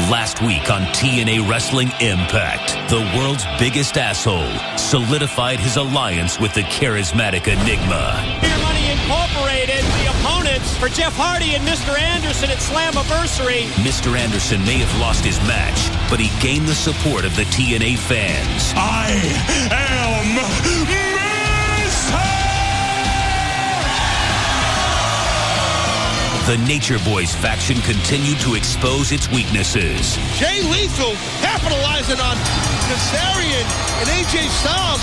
Last week on TNA Wrestling Impact, the world's biggest asshole solidified his alliance with the charismatic Enigma. Beer Money Incorporated, the opponents for Jeff Hardy and Mr. Anderson at Slammiversary. Mr. Anderson may have lost his match, but he gained the support of the TNA fans. I am The Nature Boys faction continued to expose its weaknesses. Jay Lethal capitalizing on Kazarian and AJ Styles.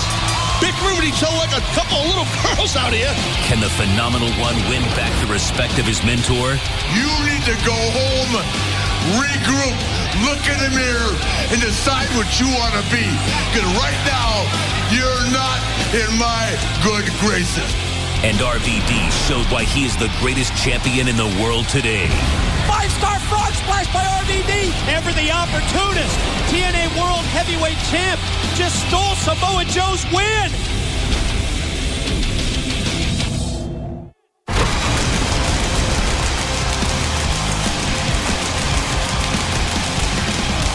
Bickering with each other like a couple of little girls out here. Can the Phenomenal One win back the respect of his mentor? You need to go home, regroup, look in the mirror, and decide what you want to be. Because right now, you're not in my good graces. And RVD showed why he is the greatest champion in the world today. 5-star frog splash by RVD. Ever the opportunist, TNA World Heavyweight Champ just stole Samoa Joe's win.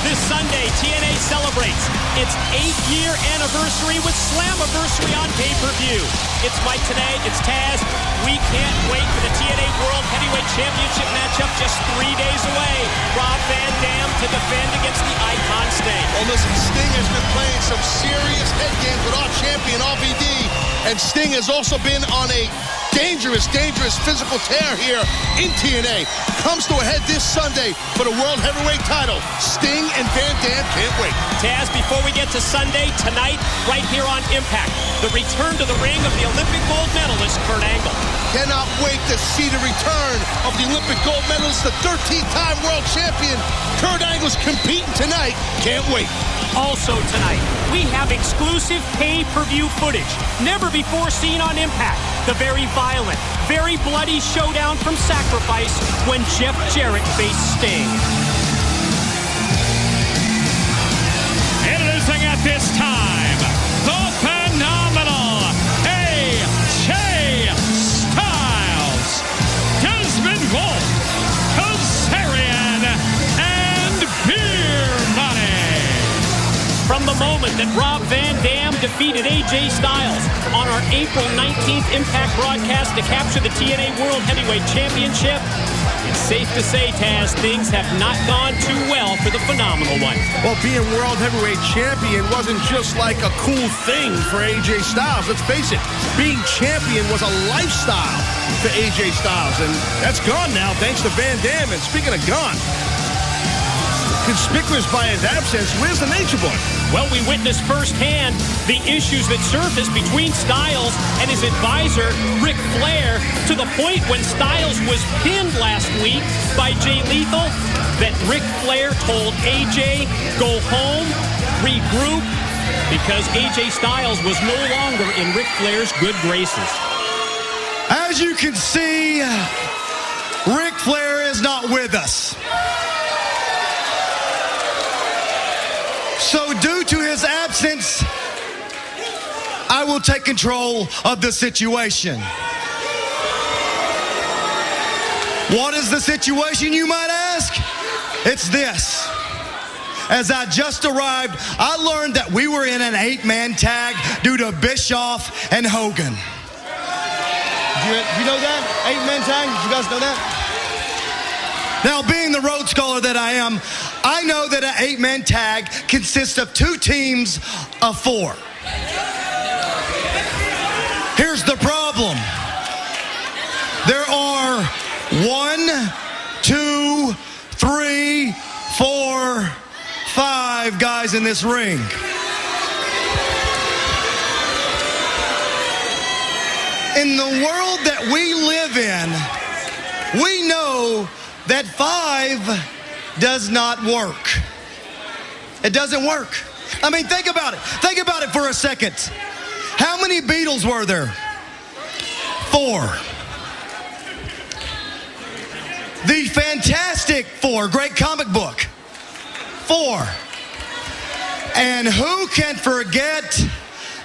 This Sunday, TNA celebrates its 8th-year anniversary with Slammiversary on pay-per-view. It's Mike Tenay, it's Taz. We can't wait for the TNA World Heavyweight Championship matchup just 3 days away. Rob Van Dam to defend against the Icon Sting. Well, listen, Sting has been playing some serious head games with our champion, RVD. And Sting has also been on a dangerous physical tear here in TNA. Comes to a head this Sunday for the World Heavyweight title. Sting and Van Dam can't wait. Taz, before we get to Sunday, tonight, right here on Impact, the return to the ring of the Olympic gold medalist, Kurt Angle. Cannot wait to see the return of the Olympic gold medalist, the 13th-time world champion. Kurt Angle's competing tonight. Can't wait. Also tonight, we have exclusive pay-per-view footage, never before seen on Impact. The very violent, very bloody showdown from Sacrifice when Jeff Jarrett faced Sting. Introducing at this time, the phenomenal AJ Styles, Desmond Wolfe, Kazarian, and Beer Money. From the moment that Rob Van Dam defeated AJ Styles on our April 19th Impact broadcast to capture the TNA World Heavyweight Championship, it's safe to say, Taz, things have not gone too well for the Phenomenal One. Well, being World Heavyweight Champion wasn't just like a cool thing for AJ Styles. Let's face it, being champion was a lifestyle for AJ Styles, and that's gone now thanks to Van Dam. And speaking of gone, conspicuous by his absence, where's the Nature Boy? Well, we witnessed firsthand the issues that surfaced between Styles and his advisor, Ric Flair, to the point when Styles was pinned last week by Jay Lethal that Ric Flair told AJ, go home, regroup, because AJ Styles was no longer in Ric Flair's good graces. As you can see, Ric Flair is not with us. So due to his absence, I will take control of the situation. What is the situation, you might ask? It's this. As I just arrived, I learned that we were in an 8-man tag due to Bischoff and Hogan. Did you know that? 8-man tag? Did you guys know that? Now, being the road scholar that I am, I know that an 8-man tag consists of 2 teams of 4. Here's the problem. There are 1, 2, 3, 4, 5 guys in this ring. In the world that we live in, we know that 5 does not work. It doesn't work. I mean, think about it. Think about it for a second. How many Beatles were there? 4. The Fantastic Four, great comic book. 4. And who can forget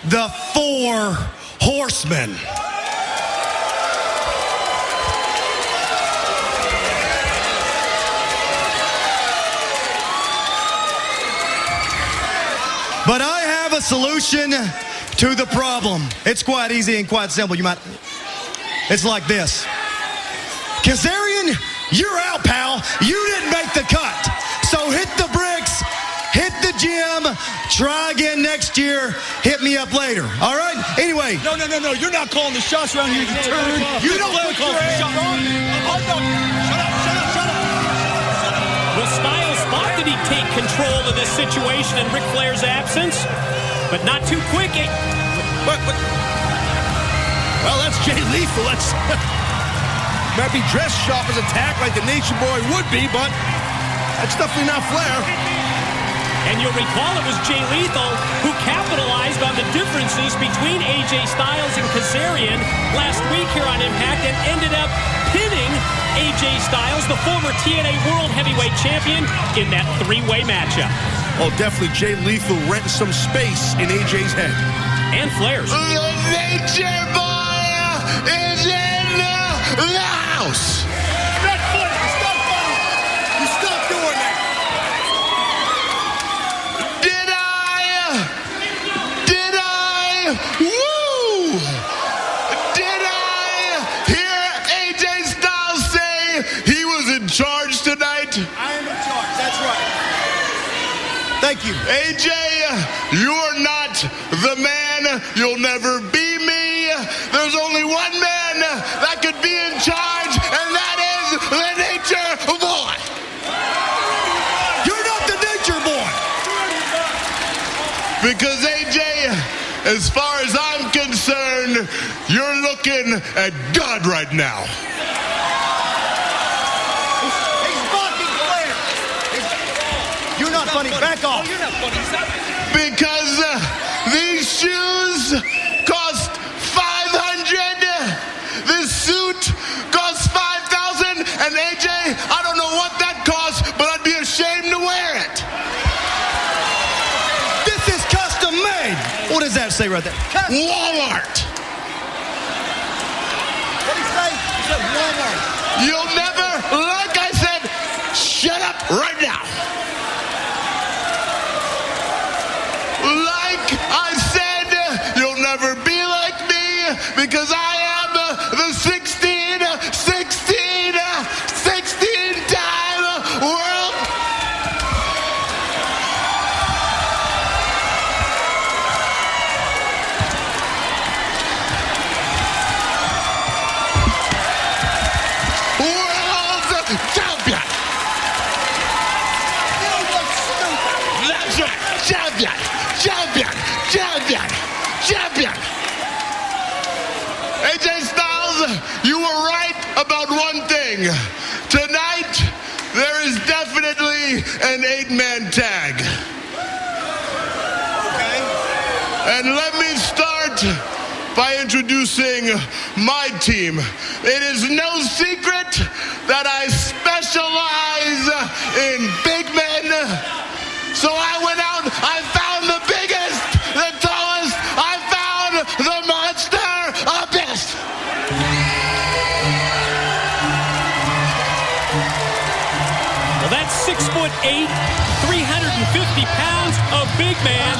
the 4 Horsemen? But I have a solution to the problem. It's quite easy and quite simple. It's like this. Kazarian, you're out, pal. You didn't make the cut. So hit the bricks, hit the gym, try again next year, hit me up later. All right? Anyway. No. You're not calling the shots around here, you turd. You don't call the shots. Shut up. Well, Styles thought that he'd take control of this situation in Ric Flair's absence, but not too quick. Well, that's Jay Lethal. That's might be dressed sharp as attack like the Nature Boy would be, but that's definitely not Flair. And you'll recall it was Jay Lethal who capitalized on the differences between AJ Styles and Kazarian last week here on Impact and ended up pinning AJ Styles, the former TNA World Heavyweight Champion, in that three-way matchup. Oh, definitely Jay Lethal renting some space in AJ's head. And Flair's. The Nature Boy is in the house. Stop fighting. You stop doing that. Did I hear AJ Styles say he was in charge tonight? I am in charge. That's right. Thank you. AJ, you're not the man. You'll never be me. There's only one man that could be in charge, and that is the Nature Boy. You're not the Nature Boy. Because AJ, as far as I'm concerned, you're looking at God right now. He's mocking Flair. You're not funny. Back off. You're not funny. Because these shoes cost $500. This suit costs $5,000. And AJ, I don't know what that costs, but I'd be ashamed to wear it. This is custom made. What does that say right there? Walmart. What did he say? He said Walmart. You'll never, like I said, shut up right now. Like I said, you'll never be like me because I am the 16-time world. World champion. That's right, champion. AJ Styles, you were right about one thing. Tonight, there is definitely an 8-man tag. Okay. And let me start by introducing my team. It is no secret that I specialize in big men. So I went out, I found the biggest, the tallest, I found the monster abyss. Well, that's 6'8", 350 pounds of big man,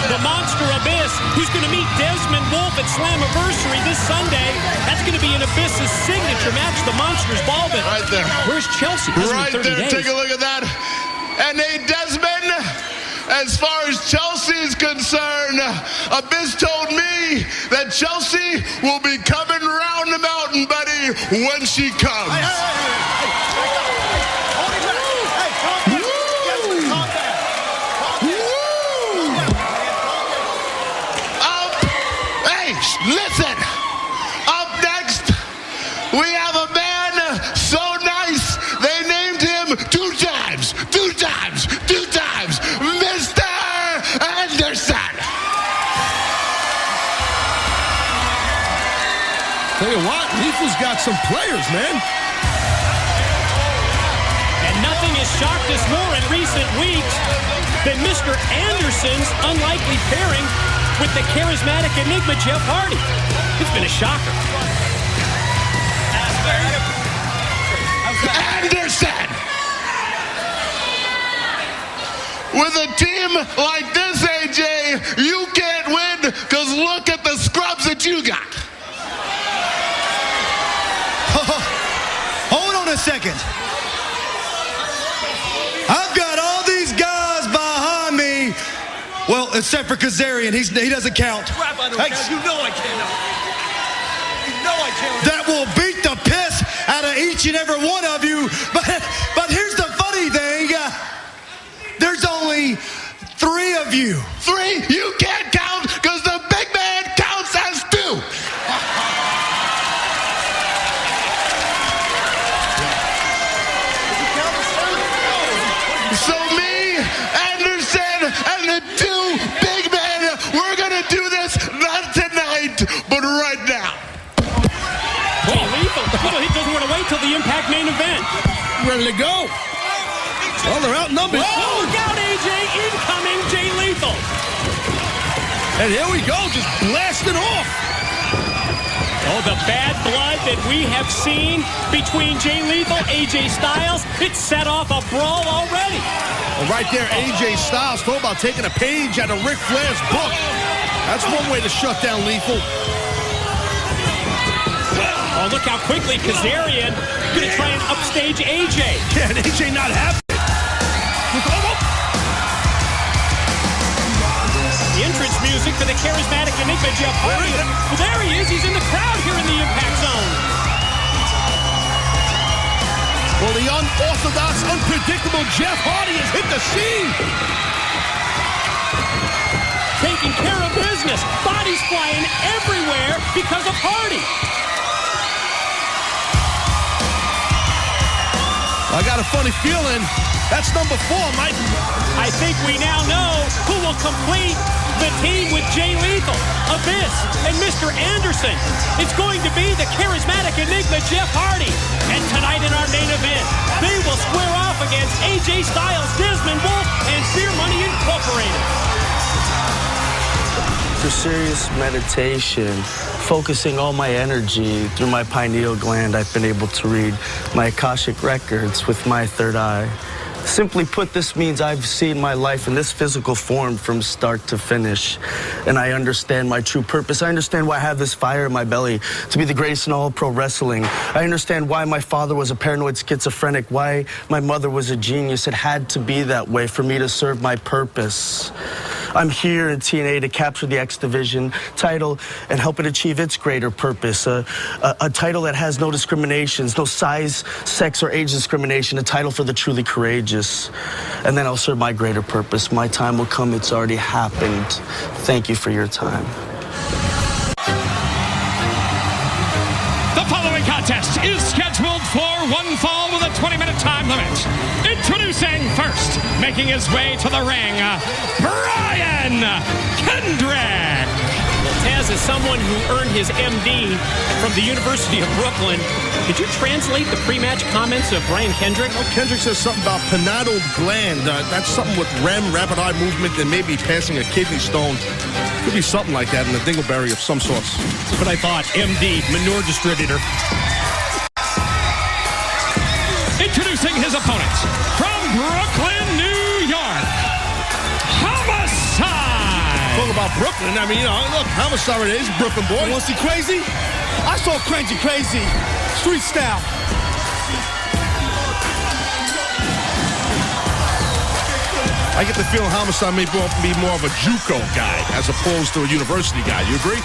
the Monster Abyss, who's going to meet Desmond Wolfe at Slammiversary this Sunday. That's going to be an Abyss's signature match, the Monster's ball bit. Right there. Where's Chelsea? Right there, take a look at that. And hey, Desmond, as far as Chelsea is concerned, Abyss told me that Chelsea will be coming round the mountain, buddy, when she comes. Listen, up next, we have a man so nice, they named him two times, Mr. Anderson. Tell you what, Lethal's got some players, man. And nothing has shocked us more in recent weeks than Mr. Anderson's unlikely pairing with the charismatic Enigma Jeff Hardy. It's been a shocker. Anderson! With a team like this, AJ, AJ, you can't win because look at the scrubs that you got. Hold on a second. I've got all these guys behind me. Well, except for Kazarian. He doesn't count. Crap, I don't count. You know I can't. You know I can't. That will beat the piss out of each and every one of you. But here's the funny thing. There's only 3 of you. 3? You can't count because the big man counts as 2. So me, Anderson, and the 2 big men, we're going to do this not tonight, but right now. Jay Lethal, he doesn't want to wait till the Impact main event. Ready to go. Well, they're outnumbered. Oh, look out, AJ. Incoming Jay Lethal. And here we go, just blasting off. Oh, the bad blood that we have seen between Jay Lethal, AJ Styles. It set off a brawl already. Well, right there, AJ Styles talk about taking a page out of Ric Flair's book. That's one way to shut down Lethal. Oh, look how quickly Kazarian going to try and upstage AJ. Yeah, and AJ not happy. The entrance music for the charismatic Enigma Jeff Hardy. Well, there he is. He's in the crowd here in the Impact Zone. Well, the unorthodox, unpredictable Jeff Hardy has hit the scene. Taking care of business. Bodies flying everywhere because of Hardy. I got a funny feeling that's number 4, Mike. I think we now know who will complete the team with Jay Lethal, Abyss, and Mr. Anderson. It's going to be the charismatic Enigma Jeff Hardy. And tonight in our main event, they will square off against AJ Styles, Desmond Wolfe, and Fear Money Incorporated. Through serious meditation, focusing all my energy through my pineal gland, I've been able to read my Akashic records with my third eye. Simply put, this means I've seen my life in this physical form from start to finish. And I understand my true purpose. I understand why I have this fire in my belly to be the greatest in all pro wrestling. I understand why my father was a paranoid schizophrenic, why my mother was a genius. It had to be that way for me to serve my purpose. I'm here in TNA to capture the X Division title and help it achieve its greater purpose. A title that has no discriminations, no size, sex, or age discrimination. A title for the truly courageous. And then I'll serve my greater purpose. My time will come. It's already happened. Thank you for your time. The following contest is scheduled for one fall with a 20-minute time limit. Introducing first, making his way to the ring, Brian Kendrick. Well, Taz, as someone who earned his MD from the University of Brooklyn, could you translate the pre-match comments of Brian Kendrick? Well, Kendrick says something about pineal gland. That's something with REM, rapid eye movement, and maybe passing a kidney stone. Could be something like that in a dingleberry of some sort. That's what I thought. MD, manure distributor. Introducing his opponent, from Brooklyn, New York, Homicide. Talk about Brooklyn. I mean, you know, look, Homicide is a Brooklyn boy. You want to see crazy? I saw Crazy, street style. I get the feeling Homicide may be more of a JUCO guy as opposed to a university guy. You agree?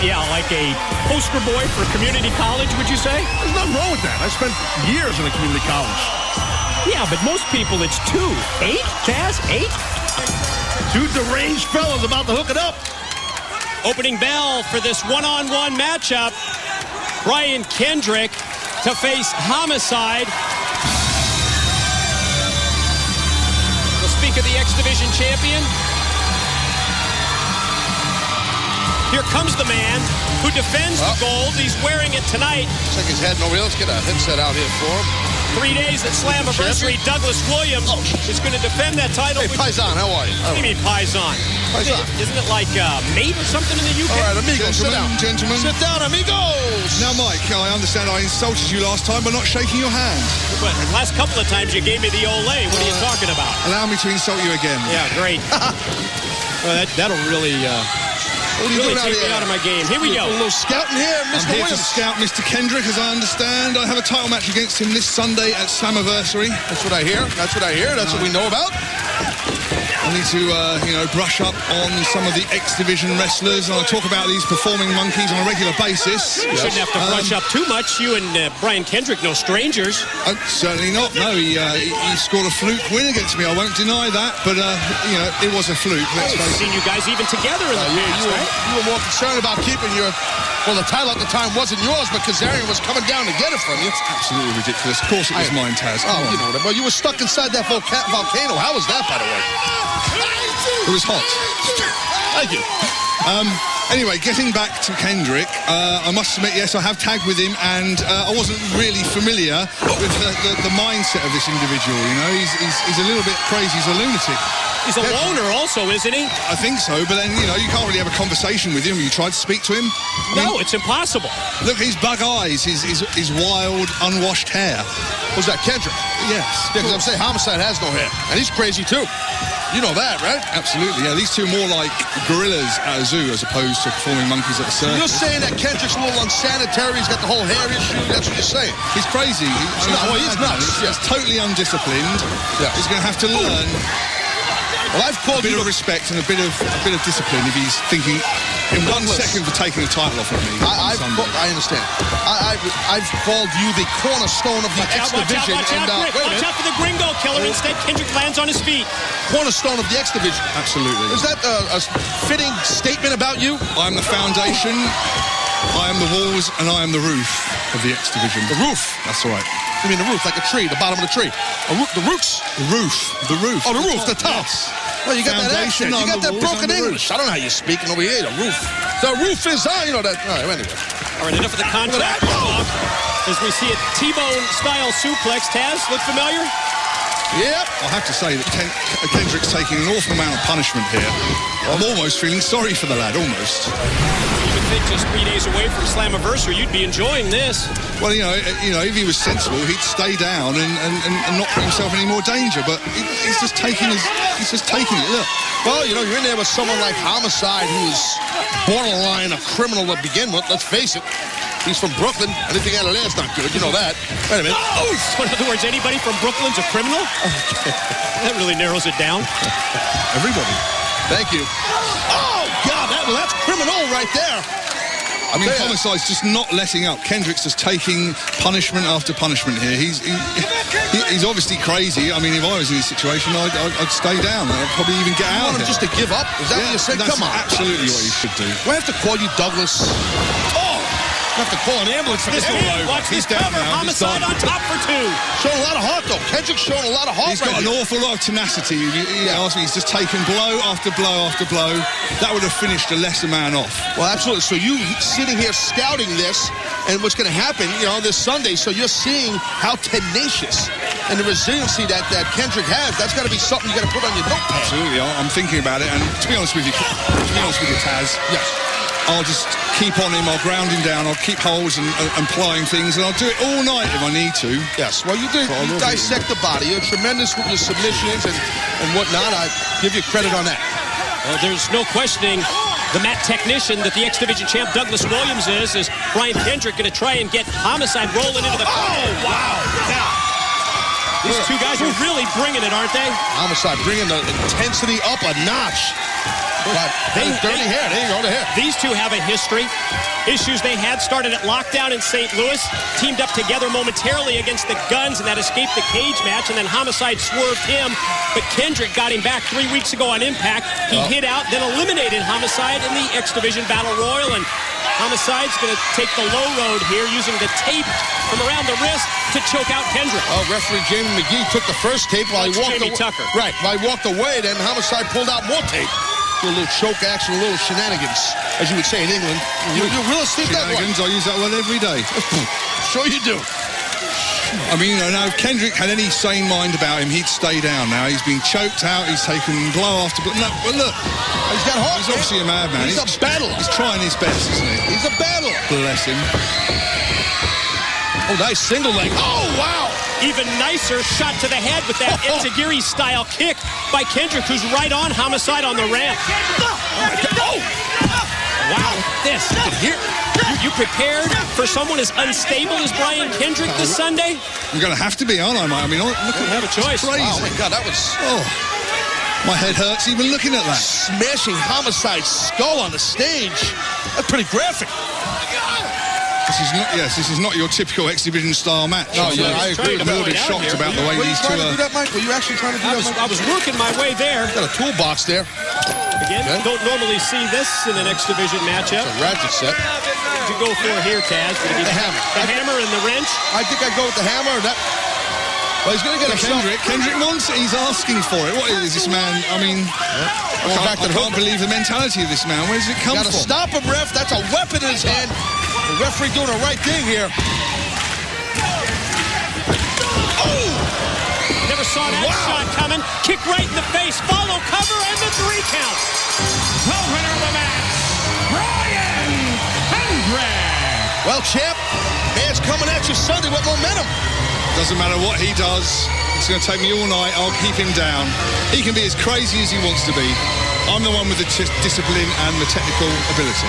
Yeah, like a poster boy for community college, would you say? There's nothing wrong with that. I spent years in a community college. Yeah, but most people, it's 2. 8? Taz? 8? 2 deranged fellas about to hook it up. Opening bell for this one-on-one matchup. Brian Kendrick to face Homicide. We'll speak of the X Division champion. Here comes the man who defends the gold. He's wearing it tonight. Looks like he's heading over here. Let's get a headset out here for him. 3 days at Slammiversary. Douglas Williams is going to defend that title. Hey, Paisan, how are you? What do you mean, Paisan? Paisan. Isn't it like mate or something in the UK? All right, amigos, sit down. Gentlemen. Sit down, amigos. Now, Mike, I understand I insulted you last time by not shaking your hand. But the last couple of times you gave me the Olay. What are you talking about? Allow me to insult you again. Yeah, great. Well, that'll really... What are you really doing take me out of my game. Here we go. A little scouting here, Mr. I'm here Williams. to scout Mr. Kendrick, as I understand. I have a title match against him this Sunday at Slammiversary. That's what I hear. That's what I hear. That's what we know about. I need to, brush up on some of the X Division wrestlers. And I talk about these performing monkeys on a regular basis. You shouldn't have to brush up too much. You and Brian Kendrick, no strangers. Certainly not. No, he scored a fluke win against me. I won't deny that. But, it was a fluke. Let's face it. I've seen you guys even together in the past, right? You were more concerned about keeping your... Well, the title at the time wasn't yours, but Kazarian was coming down to get it from you. It's absolutely ridiculous. Of course it was mine, Taz. Oh, you know that. Well, you were stuck inside that volcano. How was that, by the way? It was hot. Thank you. Anyway, getting back to Kendrick, I must admit, yes, I have tagged with him, and I wasn't really familiar with the mindset of this individual. You know, he's a little bit crazy. He's a lunatic. He's a loner also, isn't he? I think so, but then, you can't really have a conversation with him. You tried to speak to him? No, it's impossible. Look, his bug eyes, his wild, unwashed hair. Was that Kendrick? Yes. Yeah, because I'm saying Homicide has no hair. And he's crazy, too. You know that, right? Absolutely, yeah. These two are more like gorillas at a zoo as opposed to performing monkeys at a circus. You're saying that Kendrick's a little unsanitary, he's got the whole hair issue, that's what you're saying. He's crazy. He's nuts. He's totally undisciplined. Yeah. He's going to have to learn Well, I've called a bit of respect and a bit of discipline if he's thinking in 1 second for taking the title off of me. I understand. I've called you the cornerstone of the X Division. Watch out for the Gringo Killer. Instead, Kendrick lands on his feet. Cornerstone of the X Division. Absolutely. Is that a fitting statement about you? I'm the foundation, I am the walls, and I am the roof of the X Division. The roof? That's right. You mean the roof, like a tree, the bottom of the tree? The roots? The roof. The roof. Oh, the roof, the top. Yes. Well, you got that accent. You got that broken English. I don't know how you're speaking over here. The roof. The roof is on. You know that. All right, anyway. All right, enough of the contact talk. As we see a T-bone style suplex. Taz, look familiar? Yep. I have to say that Kendrick's taking an awful amount of punishment here. I'm almost feeling sorry for the lad, almost. You would think just 3 days away from Slammiversary, you'd be enjoying this. Well, if he was sensible, he'd stay down and not put himself in any more danger. But he's just taking it. Look. Well, you're in there with someone like Homicide, who's borderline a criminal to begin with. Let's face it. He's from Brooklyn. Anything out of there is not good. You know that. Wait a minute. Oh! So in other words, anybody from Brooklyn's a criminal? That really narrows it down. Everybody. Thank you. Oh, God, that's criminal right there. I mean, Homicide's just not letting up. Kendrick's just taking punishment after punishment here. He's obviously crazy. I mean, if I was in this situation, I'd stay down. I'd probably even get out. You want him just to give up? Is that what you said? Come on. That's absolutely what you should do. Do I have to call you Douglas? I have to call an ambulance for this. Watch this cover. Homicide on top for 2. Showing a lot of heart, though. Kendrick's showing a lot of heart. He's got an awful lot of tenacity. You ask me, he's just taken blow after blow after blow. That would have finished a lesser man off. Well, absolutely. So you sitting here scouting this and what's going to happen, this Sunday. So you're seeing how tenacious and the resiliency that Kendrick has. That's got to be something you got to put on your notepad. Absolutely. I'm thinking about it. And to be honest with you, Taz. Yes. I'll just keep on him, I'll ground him down, I'll keep holes and plying things, and I'll do it all night if I need to. Yes, well, you dissect the body. You're tremendous with your submissions and whatnot. I give you credit on that. Well, there's no questioning the mat technician that the X Division champ Douglas Williams is Brian Kendrick going to try and get Homicide rolling into the... Oh, wow! Now, these two guys are really bringing it, aren't they? Homicide bringing the intensity up a notch. Dirty hair. There you go, the hair. These two have a history. Issues they had started at Lockdown in St. Louis, teamed up together momentarily against the Guns, and that escaped the cage match, and then Homicide swerved him, but Kendrick got him back 3 weeks ago on Impact. He hit out, then eliminated Homicide in the X Division Battle Royal, and Homicide's going to take the low road here, using the tape from around the wrist to choke out Kendrick. Oh, referee Jamie McGee took the first tape while he walked away. Tucker. Right, while he walked away, then Homicide pulled out more tape. A little choke action, a little shenanigans, as you would say in England. You really sleep that way. I use that word every day. Sure you do. I mean, now if Kendrick had any sane mind about him, he'd stay down now. He's been choked out, he's taken blow after blow. No, well, look. He's got heart. He's obviously a madman. He's a battler. He's trying his best, isn't he? He's a battler. Bless him. Oh, nice single leg. Oh, wow. Even nicer shot to the head with that Enziguri-style kick by Kendrick, who's right on Homicide on the ramp. Wow, this. You prepared for someone as unstable as Brian Kendrick this Sunday? You're going to have to be, aren't I, Mike? I mean, look, have a choice. Crazy. Oh, my God, that was... Oh, my head hurts even looking at that. Smashing Homicide's skull on the stage. That's pretty graphic. This is not your typical exhibition-style match. No, yeah, I agree. I'm a little bit shocked about the way these two are... do that, Mike? Were you actually trying to do that, Mike? I was working my way there. Got a toolbox there. Again, don't normally see this in an X Division matchup. It's a ratchet set. What did you go for here, Taz? The hammer. The hammer and the wrench? I think I'd go with the hammer. Well, he's going to get himself... Kendrick wants it. He's asking for it. What is this man? I mean, I can't believe the mentality of this man. Where does it come from? Got to stop him, ref. That's a weapon in his hand. The referee doing the right thing here. Oh! Never saw that shot coming. Kick right in the face. Follow cover and the 3 count. The winner of the match, Brian Kendrick. Well, champ, man's coming at you Sunday with momentum. Doesn't matter what he does. It's going to take me all night. I'll keep him down. He can be as crazy as he wants to be. I'm the one with the discipline and the technical ability.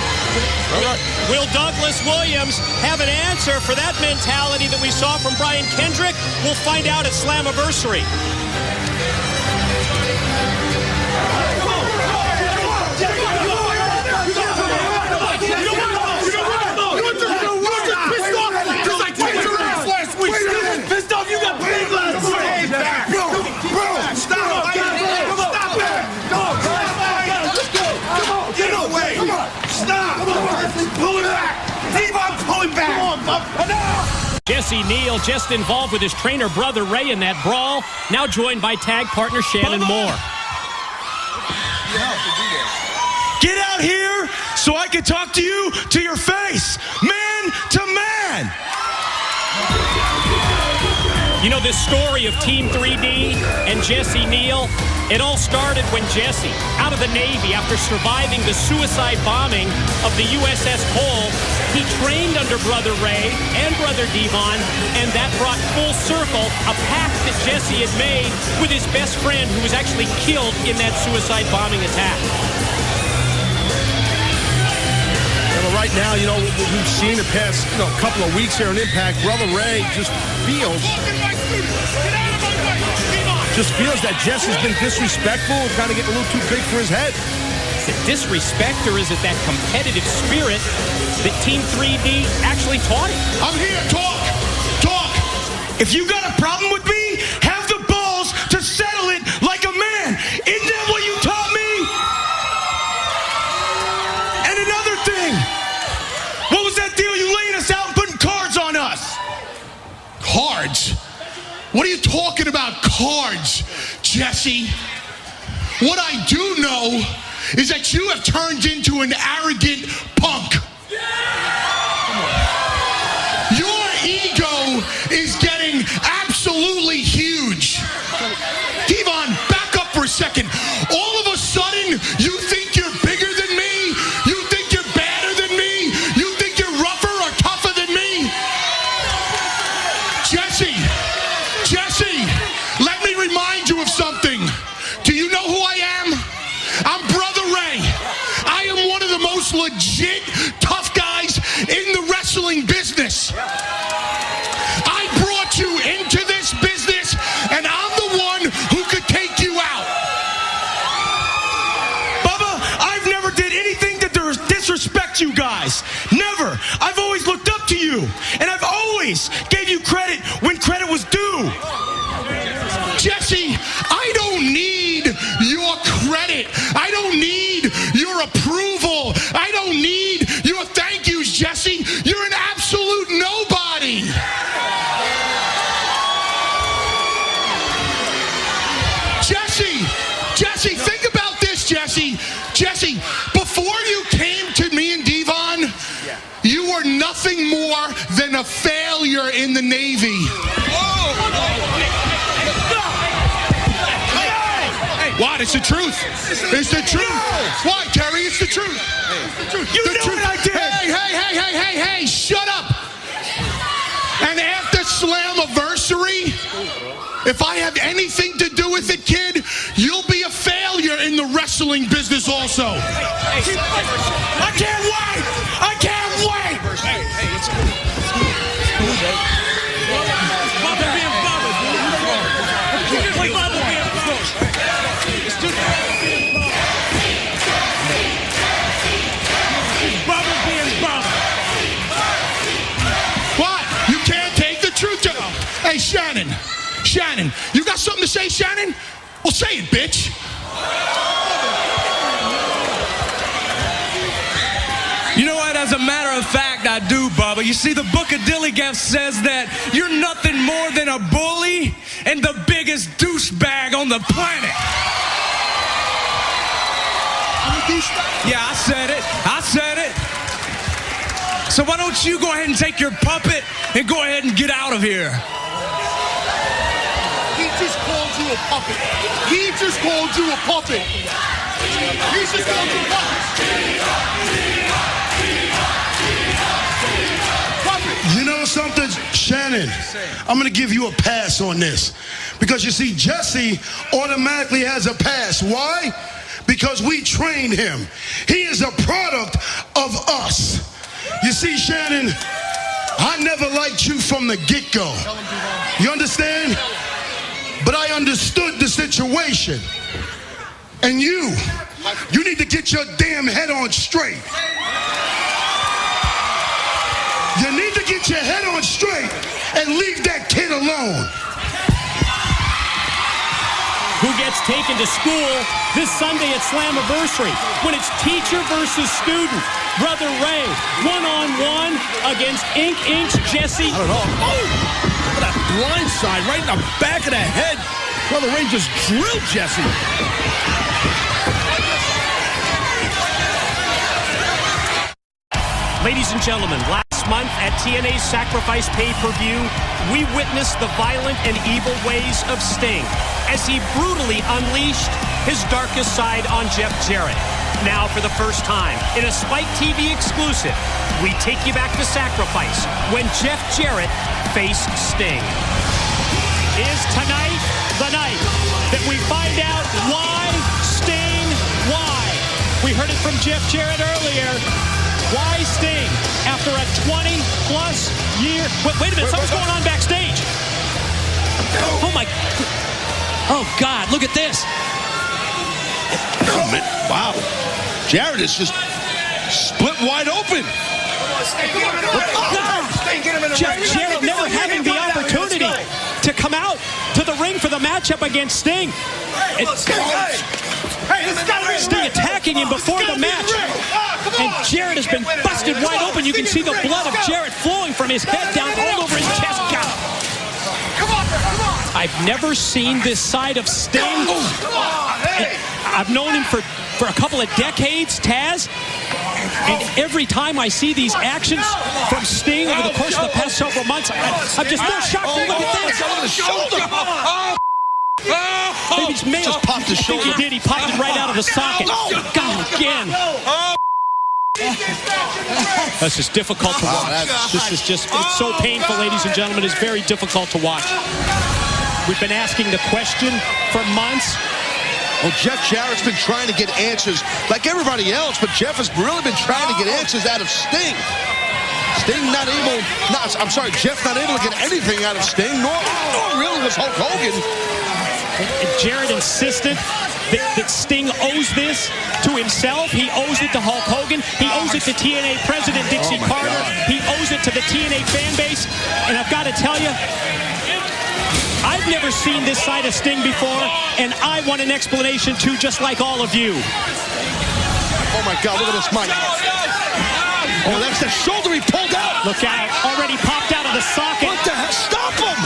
All right. Will Douglas Williams have an answer for that mentality that we saw from Brian Kendrick? We'll find out at Slammiversary. Pissed off, you got paid last week. Bro, stop. Stop it. Let's go. Come on, get away. Come on, stop. Pull it back. Devon, pull it back. Come on, Bob. Enough. Jesse Neal just involved with his trainer brother Ray in that brawl, now joined by tag partner Shannon Moore. Get out here so I can talk to you to your face, man to man. You know, this story of Team 3D and Jesse Neal, it all started when Jesse, out of the Navy after surviving the suicide bombing of the USS Cole, he trained under Brother Ray and Brother Devon, and that brought full circle a pact that Jesse had made with his best friend who was actually killed in that suicide bombing attack. Right now, you know, we've seen the past couple of weeks here on Impact, Brother Ray just feels that Jesse's been disrespectful and kind of getting a little too big for his head. Is it disrespect or is it that competitive spirit that Team 3D actually taught him? I'm here. Talk. If you got a problem with me, have the balls to settle it like a man. Isn't that what you taught me? And another thing. What was that deal you laying us out and putting cards on us? Cards? What are you talking about, cards, Jesse? What I do know is that you have turned into an arrogant punk. Your ego is getting absolutely huge. Devon, back up for a second. All of a sudden, you think you're bigger than me? You think you're badder than me? You think you're rougher or tougher than me? Jesse, let me remind you of something. Do you know who I am? I'm Brother Ray. I am one of the most legit tough guys in the wrestling business. I brought you into this business, and I'm the one who could take you out. Bubba, I've never did anything to disrespect you guys. Never. I've always looked up to you, and I've always gave you credit when credit was due. Jesse, I don't need your credit. I don't need your approval. I don't need your thank yous, Jesse. You're an absolute nobody. Jesse, think about this, Jesse. Jesse, before you came to me and Devon, you were nothing more than a failure in the Navy. What? It's the truth. It's the truth. Why, Terry? It's the truth. You know what I did. Hey, shut up. And after Slammiversary, If I have anything to do with it, kid, you'll be a failure in the wrestling business also. I can't wait! I can't wait! Hey, it's cool. Bubba being Bubba. Bubba being Bubba. It's too Bubba being Bubba. What? You can't take the truth to them. Hey, Shannon, you got something to say, Shannon? Well, say it, bitch. You know what? As a matter of fact, I do, Bubba. You see, the Book of Dilligan says that you're nothing more than a bully and the biggest douchebag on the planet. I'm a douchebag? Yeah, I said it. So why don't you go ahead and take your puppet and go ahead and get out of here? He just called you a puppet. He just called you a puppet. You know something, Shannon? I'm going to give you a pass on this. Because you see, Jesse automatically has a pass. Why? Because we trained him. He is a product of us. You see, Shannon, I never liked you from the get-go. You understand? But I understood the situation. And you need to get your damn head on straight. You need to get your head on straight and leave that kid alone. Who gets taken to school this Sunday at Slammiversary when it's teacher versus student. Brother Ray, one-on-one against Ink Ink's Jesse. I don't know. Oh, look at that blind side right in the back of the head. Brother Ray just drilled Jesse. Ladies and gentlemen, last month at TNA's Sacrifice pay-per-view, we witnessed the violent and evil ways of Sting as he brutally unleashed his darkest side on Jeff Jarrett. Now, for the first time, in a Spike TV exclusive, we take you back to Sacrifice when Jeff Jarrett faced Sting. Is tonight the night that we find out why Sting, why? We heard it from Jeff Jarrett earlier. Why Sting, after a 20-plus year... Wait a minute, something's going on backstage. Oh, my... Oh, God, look at this. Oh, man. Wow. Jarrett is just split wide open. Jeff Jarrett never having the opportunity to come out to the ring for the matchup against Sting. Sting attacking him before the match. And Jarrett has been busted wide open. You can see the blood of Jarrett flowing from his head down all over his chest. God. I've never seen this side of Sting. I've known him for a couple of decades, Taz. And every time I see these actions from Sting over the course of the past several months, I'm just more shocked. Look at this. Maybe it's Mayo. Just popped his shoulder. I think he did. He popped it right out of the socket. God, again. This is difficult to watch. This is just, it's so painful, ladies and gentlemen. It's very difficult to watch. We've been asking the question for months. Well, Jeff Jarrett's been trying to get answers like everybody else, but Jeff has really been trying to get answers out of Sting. Jeff not able to get anything out of Sting, nor really was Hulk Hogan. Jarrett insisted that Sting owes this to himself. He owes it to Hulk Hogan. He owes it to TNA President Dixie Carter. He owes it to the TNA fan base. And I've got to tell you, I've never seen this side of Sting before, and I want an explanation too, just like all of you. Oh my God, look at this, Mike. Oh, that's the shoulder he pulled out. Look out, already popped out of the socket. What the hell? Stop him!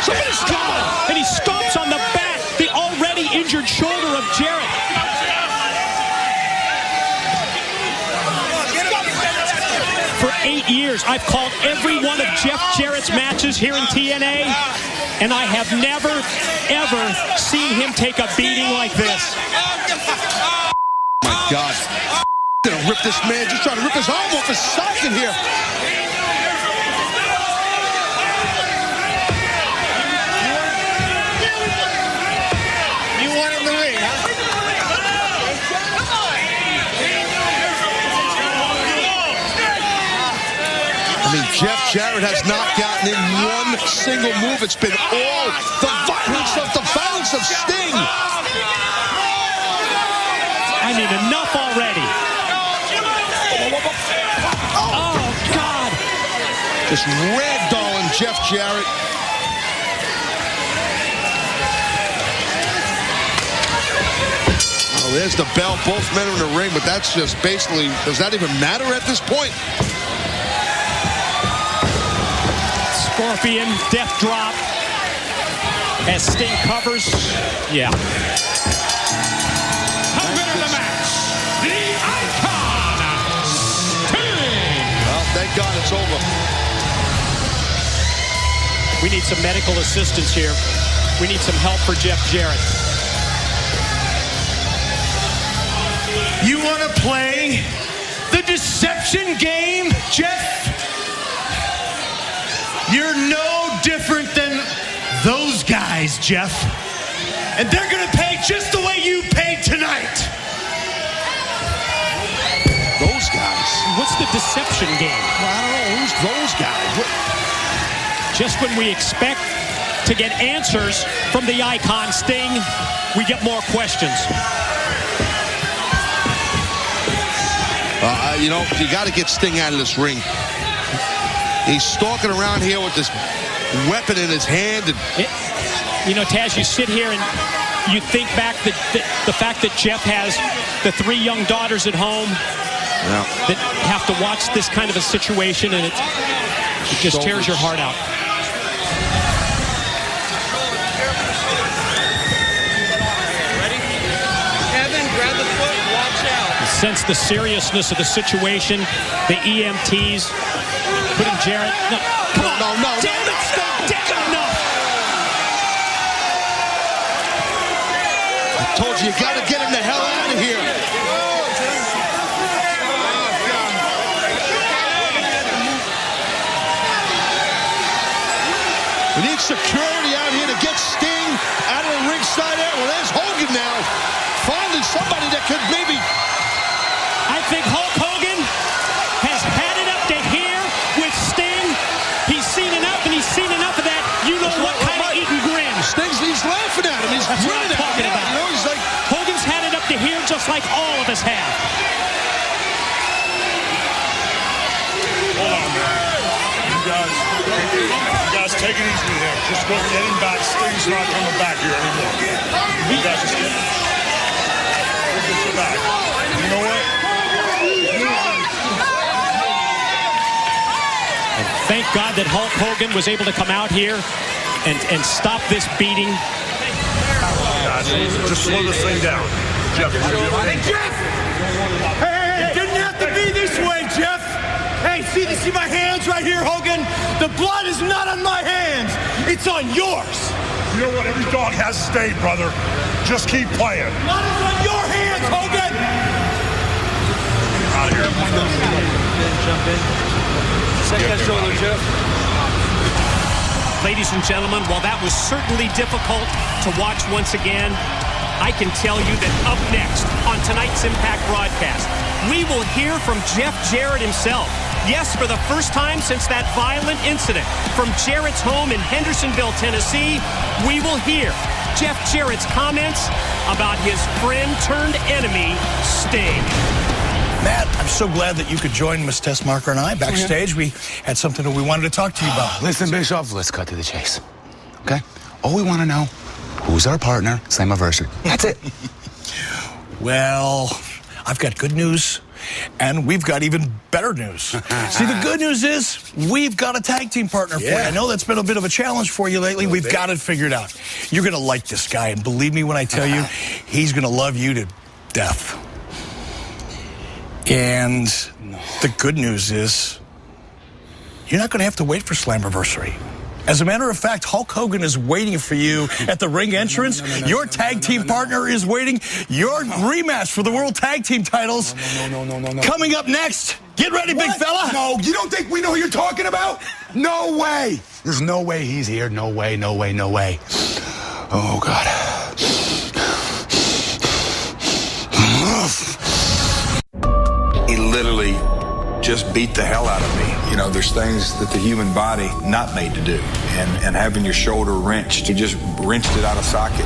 Somebody stop him! And he stomps on the back, the already injured shoulder of Jarrett. For 8 years, I've called every one of Jeff Jarrett's matches here in TNA, and I have never, ever seen him take a beating like this. Oh my God. Gonna rip this man, just trying to rip his arm off his socket here. Jeff Jarrett has not gotten in one single move. It's been all the violence of Sting. I mean, enough already. Oh, God. Just ragdolling Jeff Jarrett. Oh, there's the bell. Both men are in the ring, but that's just basically, does that even matter at this point? Scorpion, death drop. As Sting covers. Yeah. The winner of the match, the Icon, Sting. Well, thank God it's over. We need some medical assistance here. We need some help for Jeff Jarrett. You want to play the deception game, Jeff? You're no different than those guys, Jeff. And they're going to pay just the way you paid tonight. Those guys? What's the deception game? Well, I don't know. Who's those guys? Just when we expect to get answers from the Icon Sting, we get more questions. You know, you got to get Sting out of this ring. He's stalking around here with this weapon in his hand. And you know, Taz, you sit here and you think back the fact that Jeff has the 3 young daughters at home that have to watch this kind of a situation, and it just tears your heart out. Sense the seriousness of the situation. The EMTs putting Jarrett. No, come on. No. Damn it, stop. No. I told you got to get him the hell out of here. We need security out here to get Sting out of the ringside area. Well, there's Hogan now. Finally, somebody that could maybe. I think Hulk Hogan has had it up to here with Sting. He's seen enough, and he's seen enough of that. You know what kind of eating grin. He's laughing at him. He's grinning at him. Talking about. You know, he's like, Hogan's had it up to here just like all of us have. Hold on, man. You guys take it easy here. Just go get him back. Sting's not coming back here anymore. You guys just get him. We'll get you back. You know what? Thank God that Hulk Hogan was able to come out here and stop this beating. Guys, just slow this thing down. Jeff, Hey, Jeff! Hey, it didn't have to be this way, Jeff. Hey, see my hands right here, Hogan? The blood is not on my hands. It's on yours. You know what? Every dog has a stain, brother. Just keep playing. Blood is on your hands, Hogan. Out of here. Jump in. Check that shoulder, Jeff. Ladies and gentlemen, while that was certainly difficult to watch once again, I can tell you that up next on tonight's Impact broadcast, we will hear from Jeff Jarrett himself. Yes, for the first time since that violent incident from Jarrett's home in Hendersonville, Tennessee, we will hear Jeff Jarrett's comments about his friend-turned-enemy, Sting. Matt, I'm so glad that you could join Miss Tessmacher and I backstage. We had something that we wanted to talk to you about. Listen, Bischoff, let's cut to the chase. Okay? All we want to know, who's our partner, Slammiversary. That's it. Well, I've got good news, and we've got even better news. See, the good news is we've got a tag team partner for you. I know that's been a bit of a challenge for you lately. We've got it figured out. You're going to like this guy, and believe me when I tell you, he's going to love you to death. And the good news is you're not going to have to wait for Slammiversary. As a matter of fact, Hulk Hogan is waiting for you at the ring entrance. Your tag team partner is waiting. Your rematch for the World Tag Team titles coming up next. Get ready, big fella. No, you don't think we know who you're talking about? No way. There's no way he's here. No way, no way, no way. Oh, God. He literally just beat the hell out of me. You know, there's things that the human body not made to do. And having your shoulder wrenched, you just wrenched it out of socket.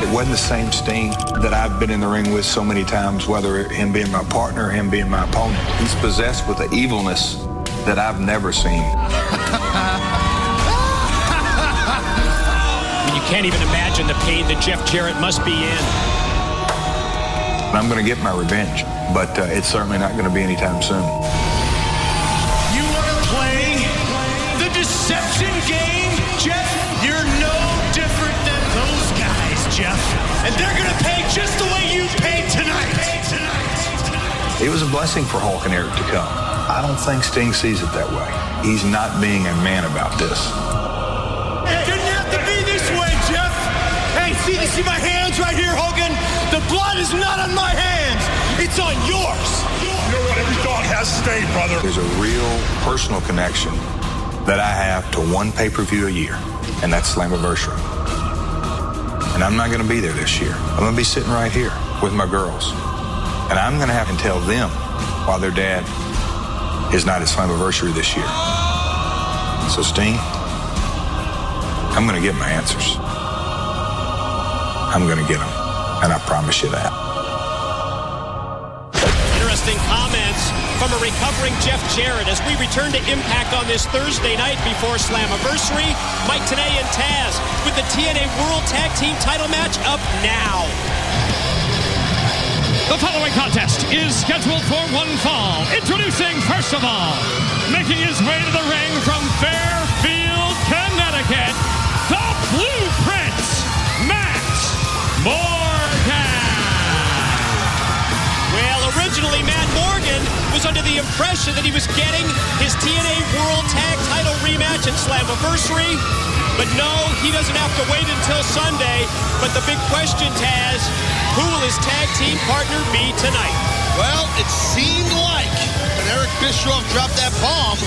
It wasn't the same Sting that I've been in the ring with so many times, whether him being my partner or him being my opponent. He's possessed with an evilness that I've never seen. You can't even imagine the pain that Jeff Jarrett must be in. I'm going to get my revenge, but it's certainly not going to be anytime soon. You want to play the deception game, Jeff? You're no different than those guys, Jeff. And they're going to pay just the way you paid tonight. It was a blessing for Hulk and Eric to come. I don't think Sting sees it that way. He's not being a man about this. It didn't have to be this way, Jeff. Hey, see my hands right here, Hogan? The blood is not on my hands. It's on yours. You know what? Every dog has a stain, brother. There's a real personal connection that I have to one pay-per-view a year, and that's Slammiversary. And I'm not going to be there this year. I'm going to be sitting right here with my girls. And I'm going to have to tell them why their dad is not at Slammiversary this year. So, Sting, I'm going to get my answers. I'm going to get them. And I promise you that. Interesting comments from a recovering Jeff Jarrett as we return to Impact on this Thursday night before Slammiversary. Mike Tenay and Taz with the TNA World Tag Team title match up now. The following contest is scheduled for one fall. Introducing, first of all, making his way to the ring from Fairfield, Connecticut, the Blueprint, Matt Morgan. Well, originally Matt Morgan was under the impression that he was getting his TNA World Tag title rematch at Slammiversary. But no, he doesn't have to wait until Sunday. But the big question, Taz, who will his tag team partner be tonight? Well, it seemed like when Eric Bischoff dropped that bomb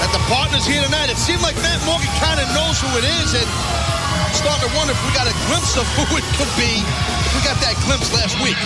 that the partner's here tonight. It seemed like Matt Morgan kind of knows who it is, and I'm starting to wonder if we got a glimpse of who it could be. We got that glimpse last week.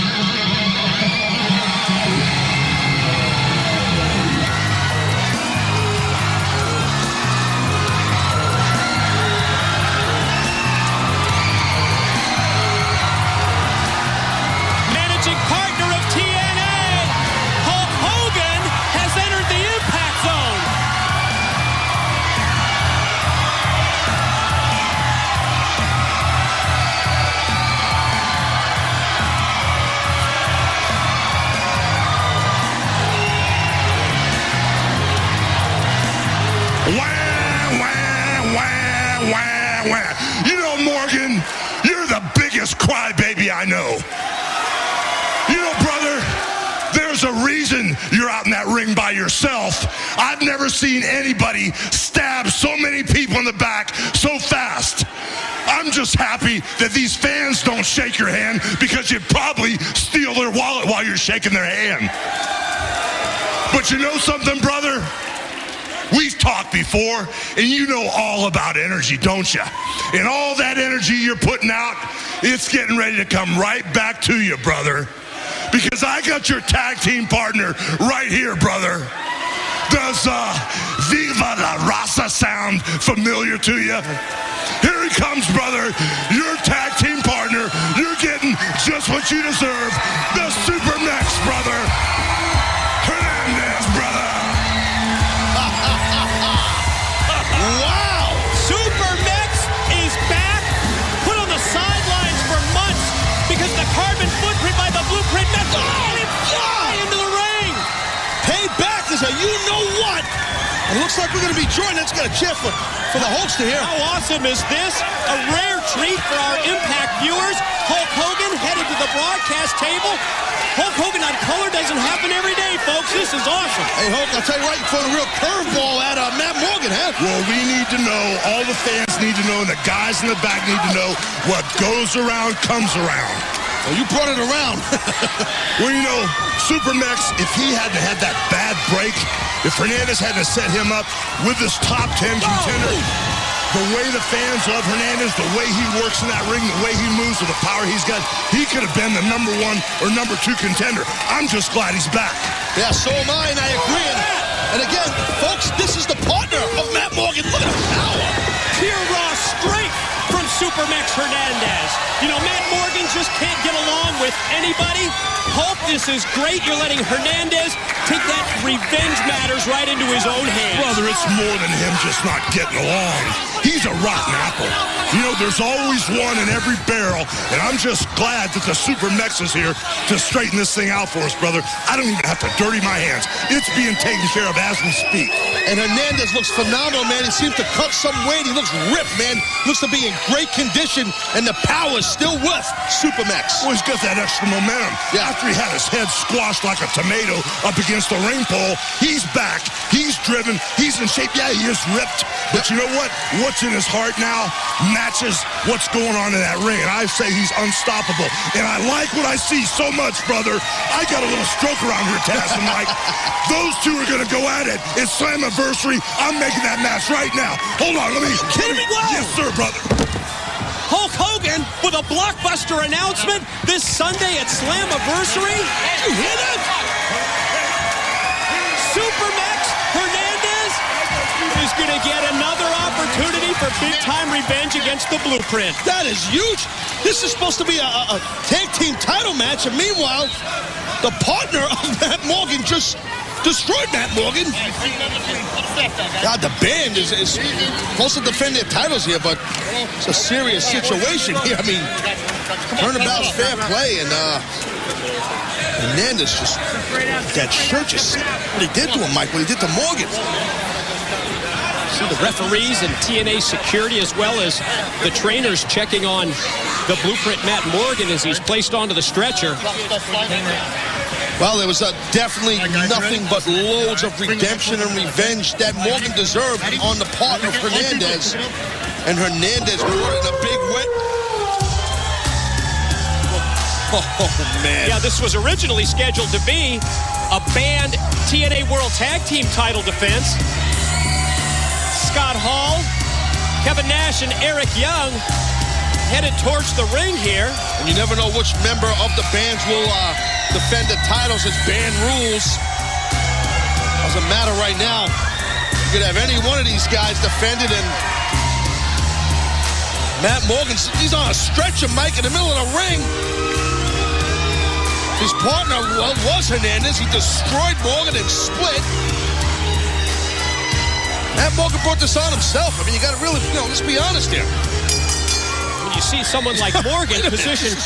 You know, Morgan, you're the biggest crybaby I know. You know, brother, there's a reason you're out in that ring by yourself. I've never seen anybody stab so many people in the back so fast. I'm just happy that these fans don't shake your hand because you'd probably steal their wallet while you're shaking their hand. But you know something, brother? We've talked before, and you know all about energy, don't you? And all that energy you're putting out, it's getting ready to come right back to you, brother. Because I got your tag team partner right here, brother. Does Viva la Raza sound familiar to you? Here he comes, brother. Your tag team partner. You're getting just what you deserve. The Super Mex, brother. Hernandez, brother. Wow! Super Mex is back, put on the sidelines for months because the carbon footprint by the Blueprint Mex. Oh, and it fly into the ring! Payback is a you-know-what. It looks like we're going to be joined. Let's get a cheer for the Hulkster here. How awesome is this? A rare treat for our Impact viewers. Hulk Hogan headed to the broadcast table. Hulk Hogan on color doesn't happen every day, folks. This is awesome. Hey, Hulk, I'll tell you what, you throw a real curveball at Matt Morgan, huh? Well, we need to know, all the fans need to know, and the guys in the back need to know what goes around comes around. Well, you brought it around. Well, you know, Super Mex, if he had to have that bad break, if Hernandez had to set him up with this top 10 contender, the way the fans love Hernandez, the way he works in that ring, the way he moves with the power he's got, he could have been the number 1 or number 2 contender. I'm just glad he's back. Yeah, so am I, and I agree. And again, folks, this is the partner of Matt Morgan. Look at the power. Pure raw strength from Supermax Hernandez. You know, Matt Morgan just can't get along with anybody. Hope this is great. You're letting Hernandez take that revenge matters right into his own hands. Brother, it's more than him just not getting along. He's a rotten apple. You know, there's always one in every barrel, and I'm just glad that the Supermax is here to straighten this thing out for us, brother. I don't even have to dirty my hands. It's being taken care of as we speak. And Hernandez looks phenomenal, man. He seems to cut some weight. He looks ripped, man. Looks to be in great condition, and the power is still with Supermax. Well, he's got that extra momentum. Yeah. After he had his head squashed like a tomato up against the ring pole, he's back. He's driven. He's in shape. Yeah, he is ripped. But you know what? What's in his heart now matches what's going on in that ring. And I say he's unstoppable. And I like what I see so much, brother. I got a little stroke around here, Taz and Mike. Those two are going to go at it. It's Slammiversary. I'm making that match right now. Hold on. Let me. Kidding me? Whoa. Yes, sir, brother. Hulk Hogan with a blockbuster announcement this Sunday at Slammiversary. Did you hear that? Supermax Hernandez is going to get another opportunity for big-time revenge against the Blueprint. That is huge. This is supposed to be a tag team title match, and meanwhile, the partner of Matt Morgan just destroyed Matt Morgan. God, the band is supposed to defend their titles here, but it's a serious situation here. I mean, turnabout's fair play, and Hernandez just, that shirt just, what he did to him, Mike, what he did to Morgan. See the referees and TNA security as well as the trainers checking on the Blueprint Matt Morgan as he's placed onto the stretcher. Well, there was definitely nothing but loads of redemption and revenge that Morgan deserved on the partner of Hernandez. And Hernandez brought in a big win. Oh, man. Yeah, this was originally scheduled to be a banned TNA World Tag Team title defense. Scott Hall, Kevin Nash, and Eric Young headed towards the ring here. And you never know which member of the bands will defend the titles. It's band rules. Doesn't matter right now. You could have any one of these guys defended, and Matt Morgan, he's on a stretcher, Mike, in the middle of the ring. His partner was Hernandez. He destroyed Morgan and split. Matt Morgan brought this on himself. I mean, you got to really, let's be honest here. When you see someone like Morgan positioned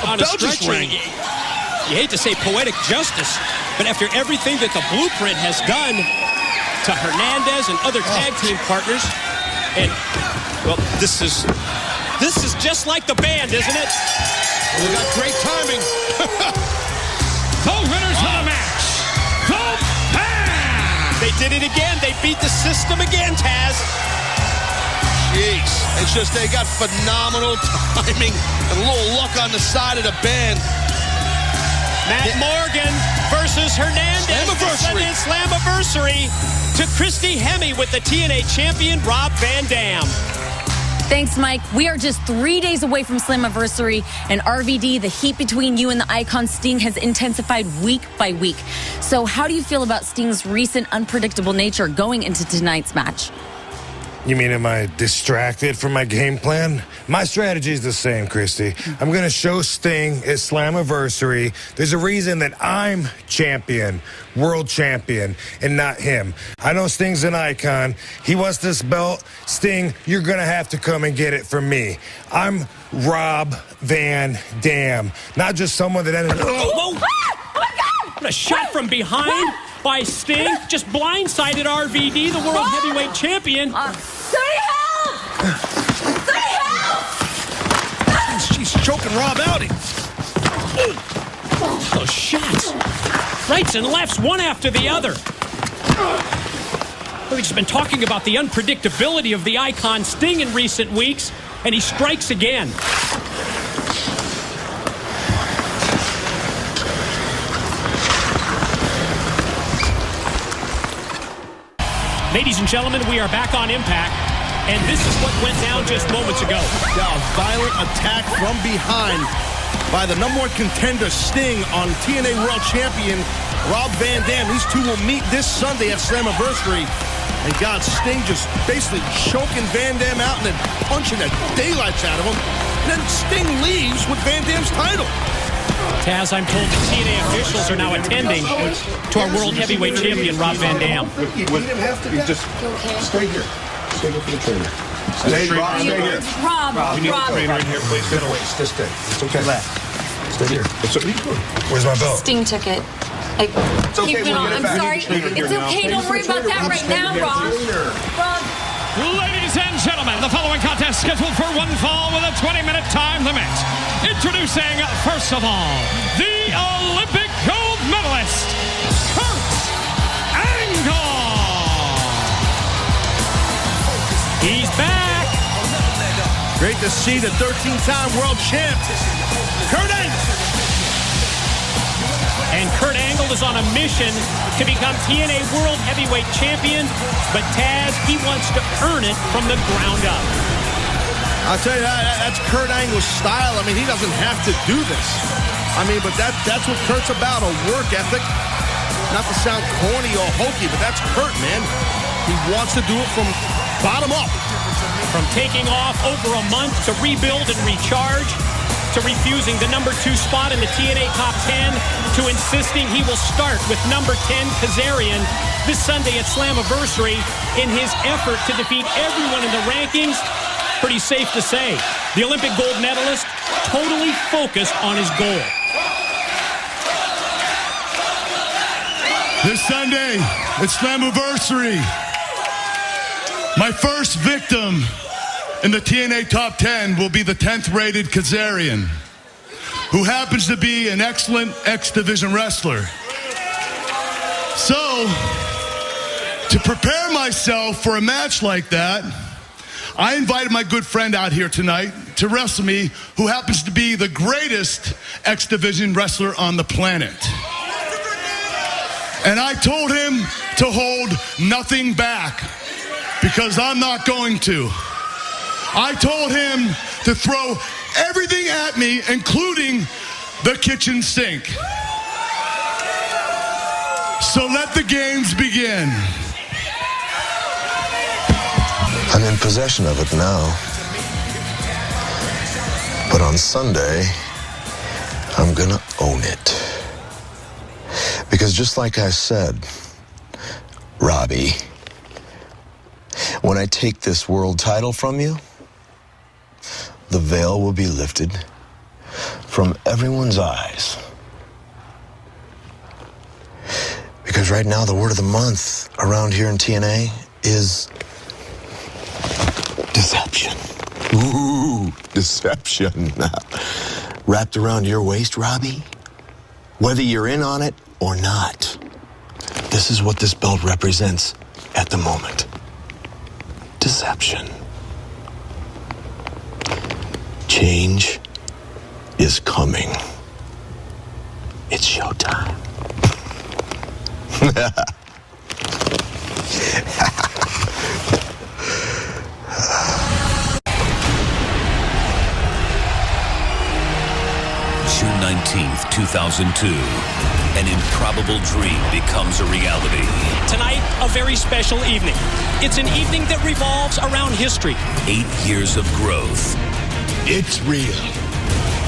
on a stretcher, you hate to say poetic justice, but after everything that the Blueprint has done to Hernandez and other tag team partners, and, well, this is just like the band, isn't it? We got great timing. The winners of the match, the Band! They did it again. They beat the system again, Taz. Jeez. It's just they got phenomenal timing and a little luck on the side of the band. Matt Morgan versus Hernandez. Slammiversary. Slammiversary to Christy Hemme with the TNA champion, Rob Van Dam. Thanks, Mike. We are just 3 days away from Slammiversary, and RVD, the heat between you and the icon Sting has intensified week by week. So how do you feel about Sting's recent unpredictable nature going into tonight's match? You mean, am I distracted from my game plan? My strategy is the same, Christy. I'm going to show Sting at Slammiversary there's a reason that I'm champion, world champion, and not him. I know Sting's an icon. He wants this belt. Sting, you're going to have to come and get it from me. I'm Rob Van Dam, not just someone that ended up... Oh my God! What a shot from behind by Sting. Just blindsided RVD, the world heavyweight champion. Somebody help! Somebody help! She's choking Rob out. Those shots. Rights and lefts, one after the other. We've just been talking about the unpredictability of the icon Sting in recent weeks, and he strikes again. Ladies and gentlemen, we are back on Impact. And this is what went down just moments ago. Yeah, a violent attack from behind by the #1 contender Sting on TNA World Champion Rob Van Dam. These two will meet this Sunday at Slammiversary. And God, Sting just basically choking Van Dam out and then punching the daylights out of him. And then Sting leaves with Van Dam's title. Taz, I'm told the TNA officials are now attending to our World Heavyweight Champion, Rob Van Dam. Just stay here. Stay here for the trainer. Stay here. Rob. We need a trainer in here, please. Get away. Stay. It's okay. Stay here. Where's my belt? Sting took it. It's okay. Keep it on. I'm sorry. It's okay. Don't worry about that right now, Rob. Ladies and gentlemen, the following contest scheduled for one fall with a 20-minute time limit. Introducing, first of all, the Olympic gold medalist, Kurt Angle. He's back. Great to see the 13-time world champ, Kurt Angle. And Kurt Angle is on a mission to become TNA World Heavyweight Champion, but Taz, he wants to earn it from the ground up. I'll tell you, that's Kurt Angle's style. I mean, he doesn't have to do this. I mean, but that's what Kurt's about, a work ethic. Not to sound corny or hokey, but that's Kurt, man. He wants to do it from bottom up. From taking off over a month to rebuild and recharge, to refusing the #2 spot in the TNA Top 10, to insisting he will start with #10 Kazarian this Sunday at Slammiversary in his effort to defeat everyone in the rankings. Pretty safe to say, the Olympic gold medalist totally focused on his goal. This Sunday, it's Slammiversary. My first victim in the TNA Top 10 will be the 10th rated Kazarian, who happens to be an excellent X-Division wrestler. So, to prepare myself for a match like that, I invited my good friend out here tonight to wrestle me, who happens to be the greatest X-Division wrestler on the planet. And I told him to hold nothing back, because I'm not going to. I told him to throw everything at me, including the kitchen sink. So let the games begin. I'm in possession of it now. But on Sunday, I'm gonna own it. Because just like I said, Robbie, when I take this world title from you, the veil will be lifted from everyone's eyes. Because right now, the word of the month around here in TNA is deception. Ooh, deception. Wrapped around your waist, Robbie, whether you're in on it or not. This is what this belt represents at the moment. Deception. Change is coming. It's showtime. June 19th, 2002. An improbable dream becomes a reality. Tonight, a very special evening. It's an evening that revolves around history. 8 years of growth. It's real.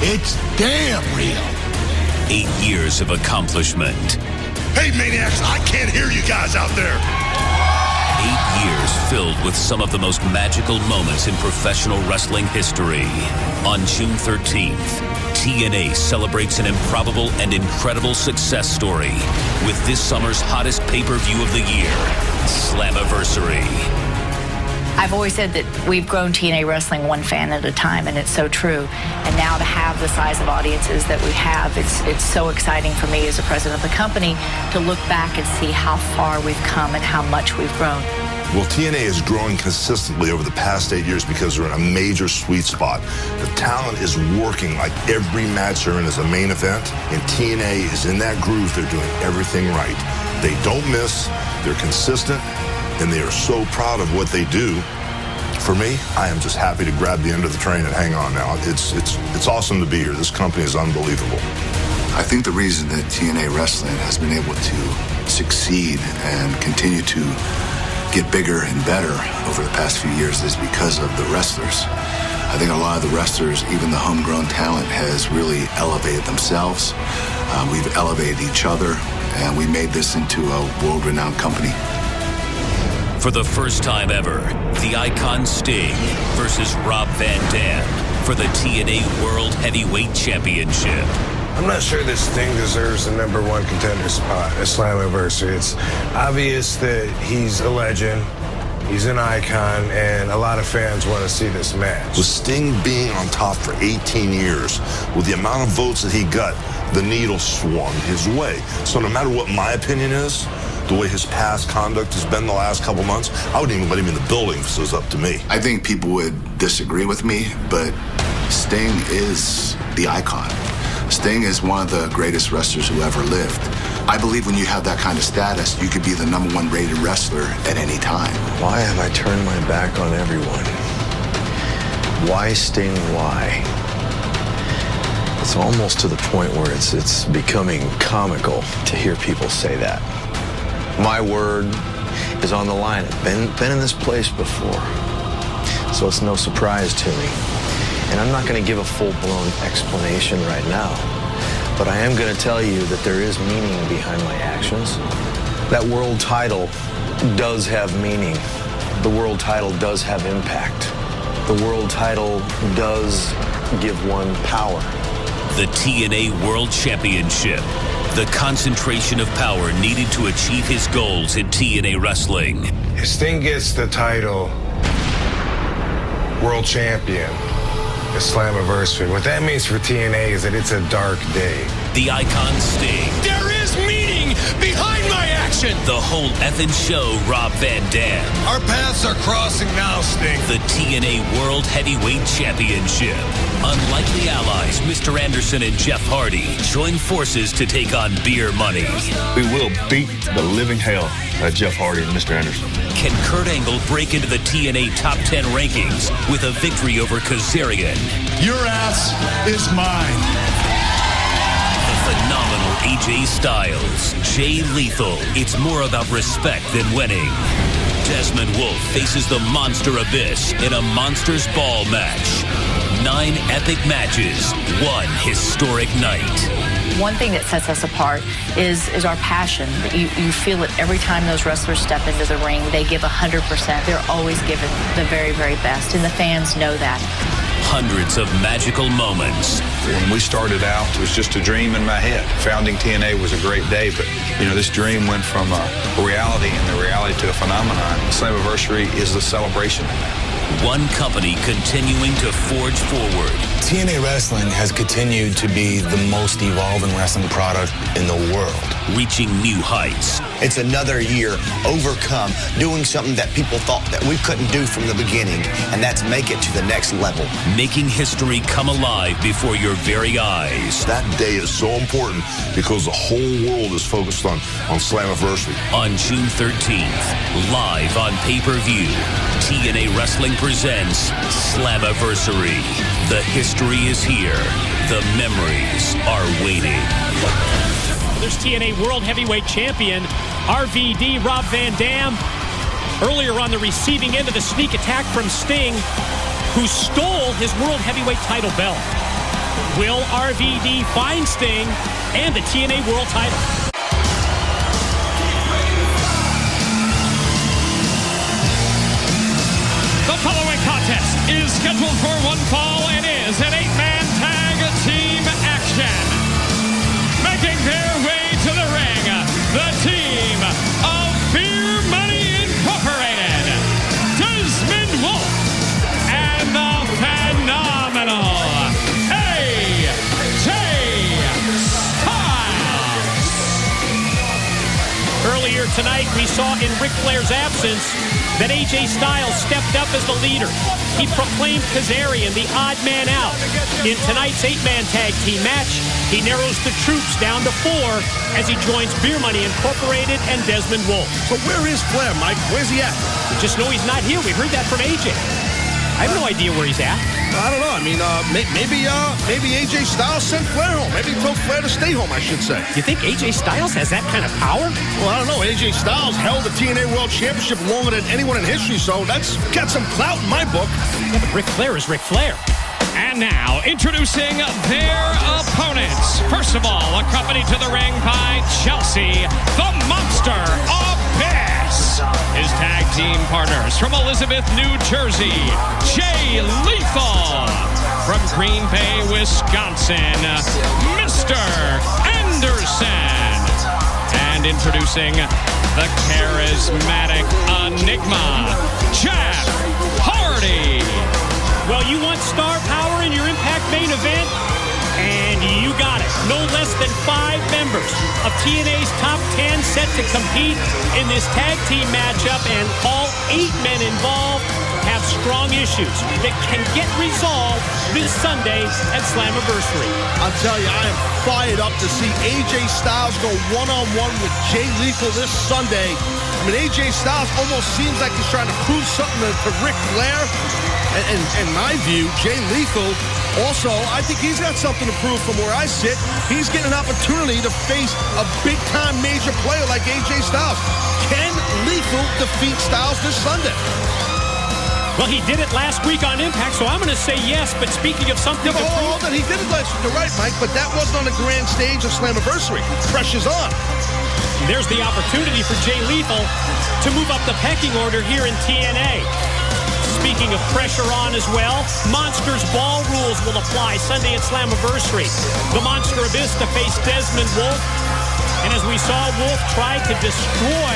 It's damn real. 8 years of accomplishment. Hey, maniacs, I can't hear you guys out there. 8 years filled with some of the most magical moments in professional wrestling history. On June 13th, TNA celebrates an improbable and incredible success story with this summer's hottest pay-per-view of the year, Slammiversary. I've always said that we've grown TNA wrestling one fan at a time, and it's so true. And now to have the size of audiences that we have, it's so exciting for me as a president of the company to look back and see how far we've come and how much we've grown. Well, TNA is growing consistently over the past 8 years because we're in a major sweet spot. The talent is working like every match they're in is a main event, and TNA is in that groove. They're doing everything right. They don't miss, they're consistent, and they are so proud of what they do. For me, I am just happy to grab the end of the train and hang on now. It's awesome to be here. This company is unbelievable. I think the reason that TNA Wrestling has been able to succeed and continue to get bigger and better over the past few years is because of the wrestlers. I think a lot of the wrestlers, even the homegrown talent, has really elevated themselves. We've elevated each other, and we made this into a world-renowned company. For the first time ever, the Icon Sting versus Rob Van Dam for the TNA World Heavyweight Championship. I'm not sure this Sting deserves the #1 contender spot at Slammiversary. It's obvious that he's a legend, he's an icon, and a lot of fans want to see this match. With Sting being on top for 18 years, with the amount of votes that he got, the needle swung his way. So no matter what my opinion is, the way his past conduct has been the last couple months, I wouldn't even let him in the building if this was up to me. I think people would disagree with me, but Sting is the icon. Sting is one of the greatest wrestlers who ever lived. I believe when you have that kind of status, you could be the #1 rated wrestler at any time. Why have I turned my back on everyone? Why Sting? Why? It's almost to the point where it's becoming comical to hear people say that. My word is on the line. I've been in this place before, so it's no surprise to me. And I'm not going to give a full-blown explanation right now, but I am going to tell you that there is meaning behind my actions. That world title does have meaning. The world title does have impact. The world title does give one power. The TNA World Championship. The concentration of power needed to achieve his goals in TNA Wrestling. If Sting gets the title World Champion at Slammiversary, what that means for TNA is that it's a dark day. The Icon Sting. There is meaning behind my action. The whole effing show, Rob Van Dam. Our paths are crossing now, Sting. The TNA World Heavyweight Championship. Unlikely allies, Mr. Anderson and Jeff Hardy, join forces to take on Beer Money. We will beat the living hell out of Jeff Hardy and Mr. Anderson. Can Kurt Angle break into the TNA Top 10 rankings with a victory over Kazarian? Your ass is mine. The phenomenal AJ Styles, Jay Lethal. It's more about respect than winning. Desmond Wolfe faces the Monster Abyss in a Monsters Ball match. 9 epic matches, 1 historic night. One thing that sets us apart is our passion. You feel it every time those wrestlers step into the ring. They give 100%. They're always giving the very, very best, and the fans know that. Hundreds of magical moments. When we started out, it was just a dream in my head. Founding TNA was a great day, but, this dream went from a reality and the reality to a phenomenon. Slammiversary is the celebration of that. One company continuing to forge forward. TNA Wrestling has continued to be the most evolving wrestling product in the world. Reaching new heights. It's another year overcome, doing something that people thought that we couldn't do from the beginning, and that's make it to the next level. Making history come alive before your very eyes. That day is so important because the whole world is focused on Slammiversary. On June 13th, live on pay-per-view, TNA Wrestling presents Slammiversary. The history is here. The memories are waiting. There's TNA World Heavyweight Champion RVD Rob Van Dam. Earlier on the receiving end of the sneak attack from Sting, who stole his World Heavyweight title belt. Will RVD find Sting and the TNA World title? The following contest is scheduled for one fall and is an 8-man tag team action. Making their way to the ring, the team of Beer Money Incorporated, Desmond Wolfe, and the phenomenal AJ Styles. Earlier tonight, we saw in Ric Flair's absence that AJ Styles stepped up as the leader. He proclaimed Kazarian the odd man out. In tonight's 8-man tag team match, he narrows the troops down to 4 as he joins Beer Money Incorporated and Desmond Wolfe. So where is Flair, Mike? Where's he at? We just know he's not here. We heard that from AJ. I have no idea where he's at. I don't know. I mean, maybe AJ Styles sent Flair home. Maybe he told Flair to stay home, I should say. You think AJ Styles has that kind of power? Well, I don't know. AJ Styles held the TNA World Championship longer than anyone in history, so that's got some clout in my book. Yeah, but Ric Flair is Ric Flair. And now, introducing their opponents. First of all, accompanied to the ring by Chelsea, the Monster Abyss. His tag team partners from Elizabeth, New Jersey, Jay Lethal. From Green Bay, Wisconsin, Mr. Anderson. And introducing the charismatic Enigma, Jeff Hardy. Well, you want star power in your Impact main event? And you got it. No less than 5 members of TNA's top 10 set to compete in this tag team matchup, and all 8 men involved have strong issues that can get resolved this Sunday at Slammiversary. I'll tell you, I am fired up to see AJ Styles go one-on-one with Jay Lethal this Sunday. I mean, AJ Styles almost seems like he's trying to prove something to Ric Flair. And in my view, Jay Lethal also, I think he's got something to prove from where I sit. He's getting an opportunity to face a big-time major player like AJ Styles. Can Lethal defeat Styles this Sunday? Well, he did it last week on Impact, so I'm going to say yes. But speaking of something to prove... Hold on, he did it last week. You're right, Mike, but that wasn't on the grand stage of Slammiversary. Pressure's on. There's the opportunity for Jay Lethal to move up the pecking order here in TNA. Speaking of pressure on as well, Monsters Ball rules will apply Sunday at Slammiversary. The Monster Abyss to face Desmond Wolf. And as we saw, Wolf try to destroy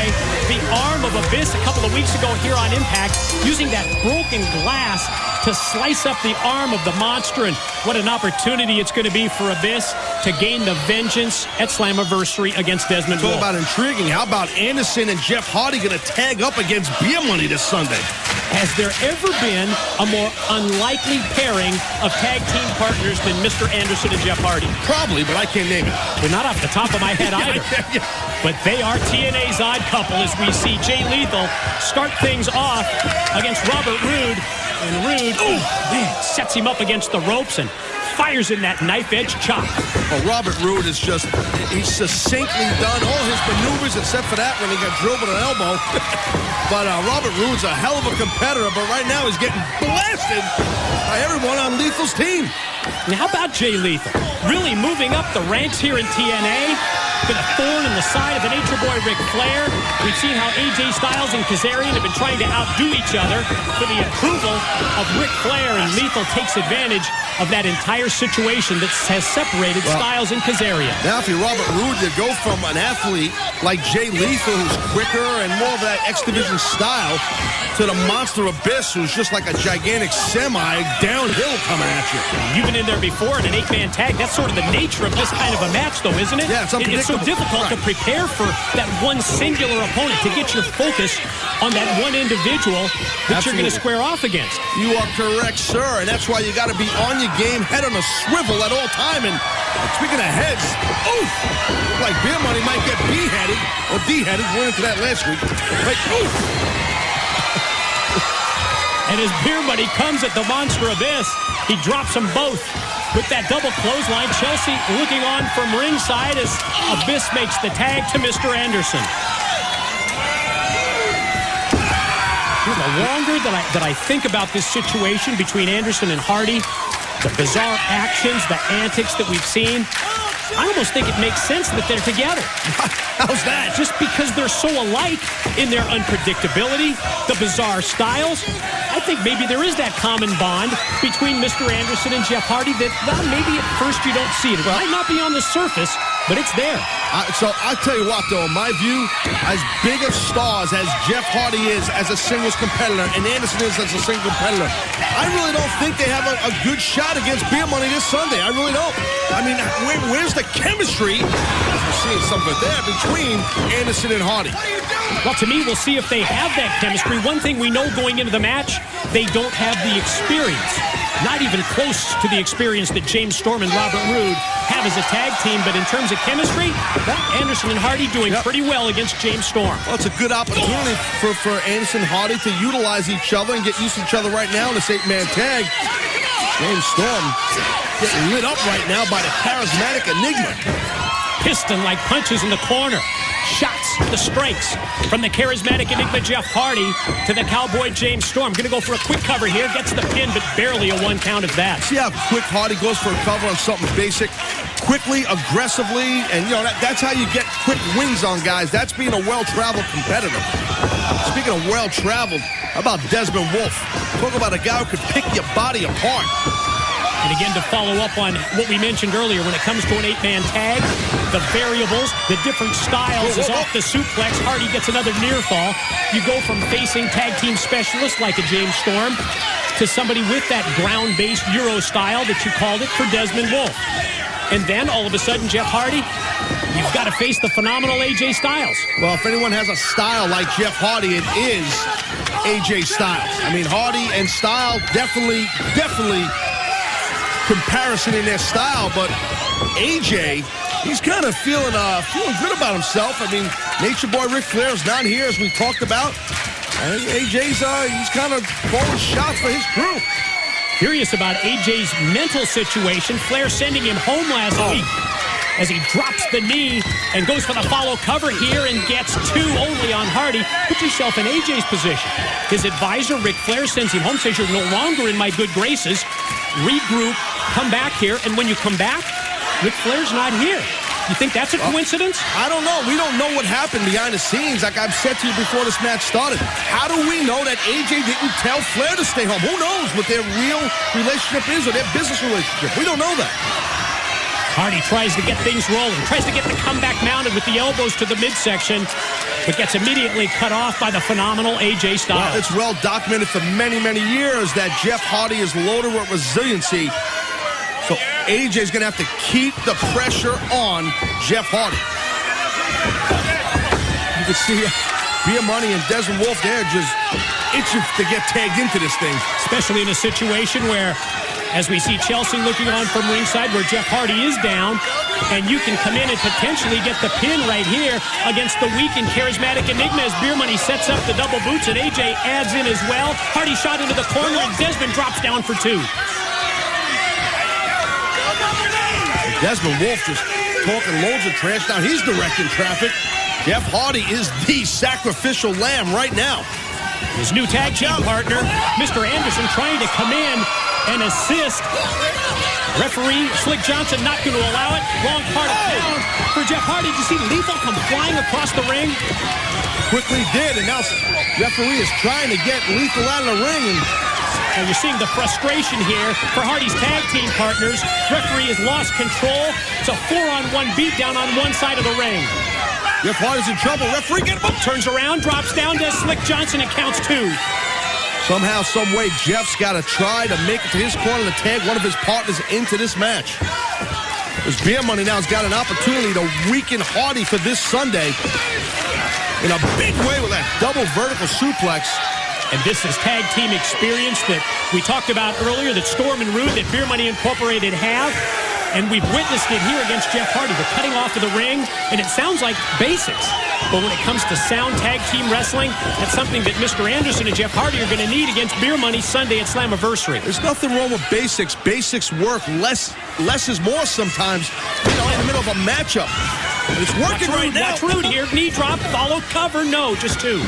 the arm of Abyss a couple of weeks ago here on Impact, using that broken glass to slice up the arm of the Monster. And what an opportunity it's going to be for Abyss to gain the vengeance at Slammiversary against Desmond Wolf. Talk about intriguing. How about Anderson and Jeff Hardy going to tag up against Beer Money this Sunday? Has there ever been a more unlikely pairing of tag team partners than Mr. Anderson and Jeff Hardy? Probably, but I can't name it. Well, not off the top of my head either. But they are TNA's odd couple as we see Jay Lethal start things off against Robert Roode. And Roode, sets him up against the ropes and fires in that knife-edge chop. Well, Robert Roode is just, he's succinctly done all his maneuvers except for that when he got drilled with an elbow. But Robert Roode's a hell of a competitor, but right now he's getting blasted by everyone on Lethal's team. Now, how about Jay Lethal? Really moving up the ranks here in TNA. Been a thorn in the side of the Nature Boy Ric Flair. We've seen how AJ Styles and Kazarian have been trying to outdo each other for the approval of Ric Flair, and Lethal takes advantage of that entire situation that has separated Styles and Kazarian. Now, if you're Robert Roode, to go from an athlete like Jay Lethal, who's quicker and more of that X Division style, to the Monster Abyss, who's just like a gigantic semi downhill coming at you. You've been in there before in an 8-man tag. That's sort of the nature of this kind of a match, though, isn't it? Yeah, it's unpredictable. It's so difficult to prepare for that one singular opponent, to get your focus on that one individual that you're going to square off against. You are correct, sir, and that's why you got to be on your game, head on a swivel at all time. And speaking of heads, look like Beer Money might get beheaded or deheaded. We went into that last week. Like, And as Beer Money comes at the Monster Abyss, he drops them both with that double clothesline. Chelsea looking on from ringside as Abyss makes the tag to Mr. Anderson. The longer that I think about this situation between Anderson and Hardy, the bizarre actions, the antics that we've seen, I almost think it makes sense that they're together. How's that? Just because they're so alike in their unpredictability, the bizarre styles. I think maybe there is that common bond between Mr. Anderson and Jeff Hardy that, well, maybe at first you don't see it. It might not be on the surface, but it's there. So I tell you what, though, in my view, as big of stars as Jeff Hardy is as a singles competitor and Anderson is as a single competitor, I really don't think they have a good shot against Beer Money this Sunday. I really don't. I mean, where's the chemistry, as we're seeing something there, between Anderson and Hardy? Well, to me, we'll see if they have that chemistry. One thing we know going into the match, they don't have the experience. not even close to the experience that James Storm and Robert Roode have as a tag team. But in terms of chemistry, Anderson and Hardy doing pretty well against James Storm. Well, it's a good opportunity for Anderson and Hardy to utilize each other and get used to each other right now in this 8-man tag. James Storm getting lit up right now by the charismatic Enigma. Piston-like punches in the corner. Shots, the strikes from the charismatic Enigma Jeff Hardy to the Cowboy James Storm. Going to go for a quick cover here. Gets the pin, but barely a 1 count of that. See how quick Hardy goes for a cover on something basic? Quickly, aggressively, and that's how you get quick wins on guys. That's being a well-traveled competitor. Speaking of well-traveled, how about Desmond Wolfe? Talk about a guy who could pick your body apart. And again, to follow up on what we mentioned earlier, when it comes to an 8-man tag, the variables, the different styles is off the suplex. Hardy gets another near fall. You go from facing tag team specialists like a James Storm to somebody with that ground-based Euro style that you called it for Desmond Wolfe. And then, all of a sudden, Jeff Hardy, you've got to face the phenomenal AJ Styles. Well, if anyone has a style like Jeff Hardy, it is AJ Styles. I mean, Hardy and Styles definitely comparison in their style, but AJ, he's kind of feeling good about himself. I mean, Nature Boy Ric Flair is not here, as we talked about. And AJ's he's kind of calling shots for his crew. Curious about AJ's mental situation. Flair sending him home last week as he drops the knee and goes for the follow cover here and gets 2 only on Hardy. Puts himself in AJ's position. His advisor, Ric Flair, sends him home, says, "You're no longer in my good graces. Regroup, come back here." And when you come back, Ric Flair's not here. You think that's a coincidence? I don't know. We don't know what happened behind the scenes. Like I've said to you before this match started, how do we know that AJ didn't tell Flair to stay home? Who knows what their real relationship is or their business relationship? We don't know that. Hardy tries to get things rolling, tries to get the comeback mounted with the elbows to the midsection, but gets immediately cut off by the phenomenal AJ Styles. Well, it's well documented for many, many years that Jeff Hardy is loaded with resiliency. So AJ's going to have to keep the pressure on Jeff Hardy. You can see Beer Money and Desmond Wolfe there just itching to get tagged into this thing. Especially in a situation where, as we see Chelsea looking on from ringside, where Jeff Hardy is down, and you can come in and potentially get the pin right here against the weak and charismatic Enigma as Beer Money sets up the double boots, and AJ adds in as well. Hardy shot into the corner, and Desmond drops down for 2. Desmond Wolfe just talking loads of trash. Now he's directing traffic. Jeff Hardy is the sacrificial lamb right now. His new tag team partner, Mr. Anderson, trying to come in and assist. Referee Slick Johnson not going to allow it. Wrong part of town for Jeff Hardy. Did you see Lethal come flying across the ring? Quickly did, and now referee is trying to get Lethal out of the ring. And you're seeing the frustration here for Hardy's tag team partners. Referee has lost control. It's a 4-on-1 beatdown on one side of the ring. Jeff Hardy's in trouble. Referee get him up. Turns around, drops down to Slick Johnson, and counts 2. Somehow, some way, Jeff's got to try to make it to his corner to tag one of his partners into this match. This Beer Money now has got an opportunity to weaken Hardy for this Sunday in a big way with that double vertical suplex. And this is tag team experience that we talked about earlier, that Storm and Roode, that Beer Money Incorporated have. And we've witnessed it here against Jeff Hardy. The cutting off of the ring, and it sounds like basics. But when it comes to sound tag team wrestling, that's something that Mr. Anderson and Jeff Hardy are going to need against Beer Money Sunday at Slammiversary. There's nothing wrong with basics. Basics work. Less is more sometimes, in the middle of a matchup. But it's working right now. Watch Roode here. Knee drop, follow, cover. No, just 2.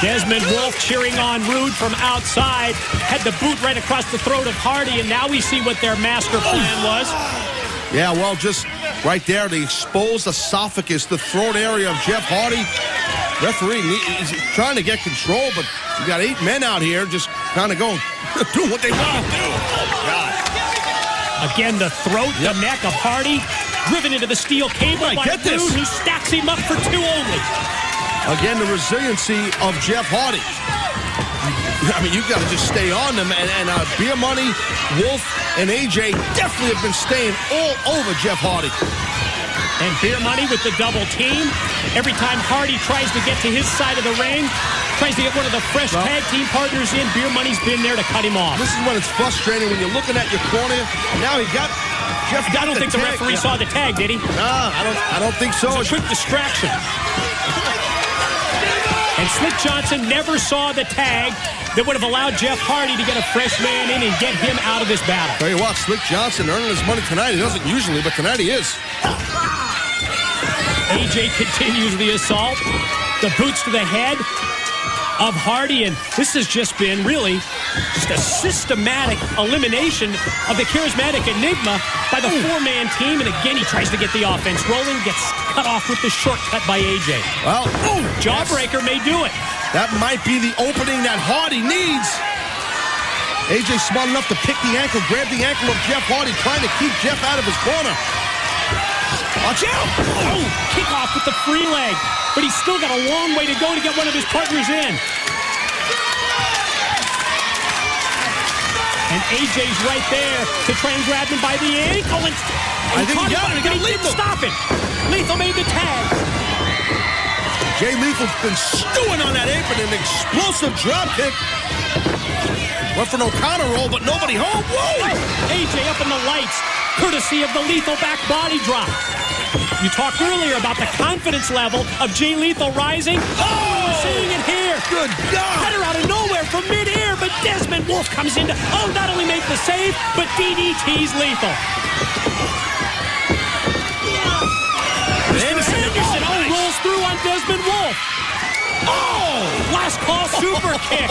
Desmond Wolfe cheering on Roode from outside. Had the boot right across the throat of Hardy, and now we see what their master plan was. Yeah, well, just right there, the exposed esophagus, the throat area of Jeff Hardy. Referee is trying to get control, but you got 8 men out here just kind of going, doing what they want to do. Oh, my God. Again, the throat, the neck of Hardy, driven into the steel cable by Roode, who stacks him up for 2 only. Again, the resiliency of Jeff Hardy. I mean, you've got to just stay on them. And Beer Money, Wolfe, and AJ definitely have been staying all over Jeff Hardy. And Beer Money with the double team. Every time Hardy tries to get to his side of the ring, tries to get one of the fresh tag team partners in, Beer Money's been there to cut him off. This is when it's frustrating when you're looking at your corner. Now he got Jeff. I don't think the referee saw the tag, did he? Nah, I don't think so. It's a quick distraction. And Slick Johnson never saw the tag that would have allowed Jeff Hardy to get a fresh man in and get him out of this battle. Tell you what, Slick Johnson earning his money tonight. He doesn't usually, but tonight he is. AJ continues the assault. The boots to the head of Hardy, and this has just been really just a systematic elimination of the charismatic Enigma by the four-man team. And again, he tries to get the offense rolling, gets cut off with the shortcut by AJ. Well, Jawbreaker may do it. That might be the opening that Hardy needs. AJ smart enough to pick the ankle, grab the ankle of Jeff Hardy, trying to keep Jeff out of his corner. Watch out! Oh, kick off with the free leg. But he's still got a long way to go to get one of his partners in. And AJ's right there to try and grab him by the ankle. And I think he got it. He got Lethal. Stop it. Lethal made the tag. Jay Lethal's been stewing on that apron. An explosive drop kick. Went for an O'Connor roll, but nobody home. Whoa! AJ up in the lights, courtesy of the Lethal back body drop. You talked earlier about the confidence level of Jay Lethal rising. Oh, we're seeing it here. Good God. Cutter out of nowhere from midair, but Desmond Wolf comes in to, not only make the save, but DDT's Lethal. Anderson rolls through on Desmond Wolf. Oh, last call super kick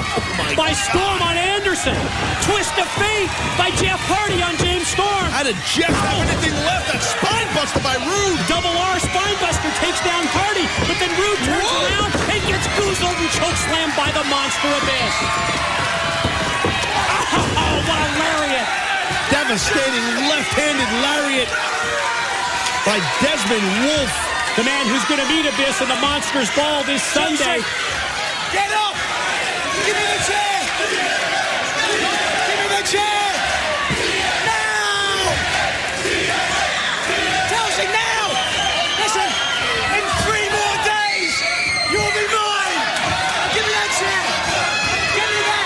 by Storm on Anderson. Twist of fate by Jeff Hardy on James Storm. How did Jeff have anything left? That spine buster by Rude. Double R spine buster takes down Hardy, but then Rude turns around and gets goozled and chokeslammed by the Monster Abyss. Oh, what a lariat. Devastating left-handed lariat by Desmond Wolf. The man who's going to meet Abyss in the Monsters Ball this Sunday. Get up! Give me the chair! Give me the chair! Now! Chelsea, now! Listen, in 3 more days, you'll be mine! Give me that chair! Give me that!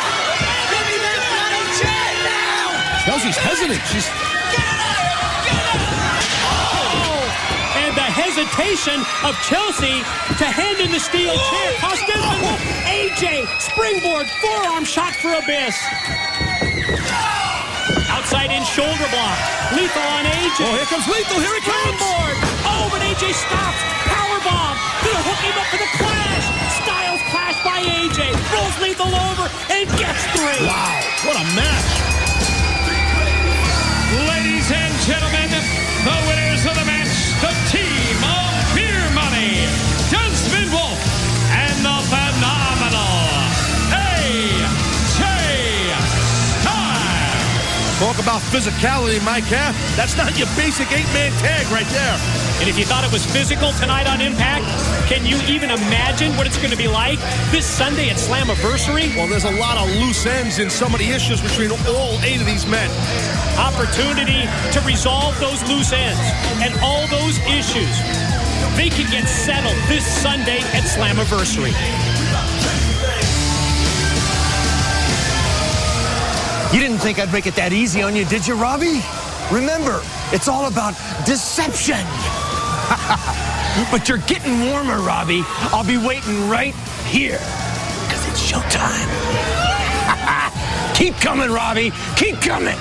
Give me that bloody chair now! Chelsea's hesitant. She's... Hesitation of Chelsea to hand in the steel chair. Cost Desmond Wolf. AJ, springboard, forearm shot for Abyss. Outside in shoulder block. Lethal on AJ. Oh, here comes Lethal. Here he comes. Springboard. Oh, but AJ stops. Powerbomb. Gonna hook him up for the clash. Styles clash by AJ. Rolls Lethal over and gets 3. Wow, what a match. Ladies and gentlemen, the winners of the match, the team of Beer Money, Desmond Wolf, and the phenomenal AJ Styles. Talk about physicality, Mike, huh? That's not your basic 8-man tag right there. And if you thought it was physical tonight on Impact, can you even imagine what it's going to be like this Sunday at Slammiversary? Well, there's a lot of loose ends in some of the issues between all 8 of these men. Opportunity to resolve those loose ends and all those issues. They can get settled this Sunday at Slammiversary. You didn't think I'd make it that easy on you, did you, Robbie? Remember, it's all about deception. But you're getting warmer, Robbie. I'll be waiting right here, because it's showtime. Keep coming, Robbie. Keep coming.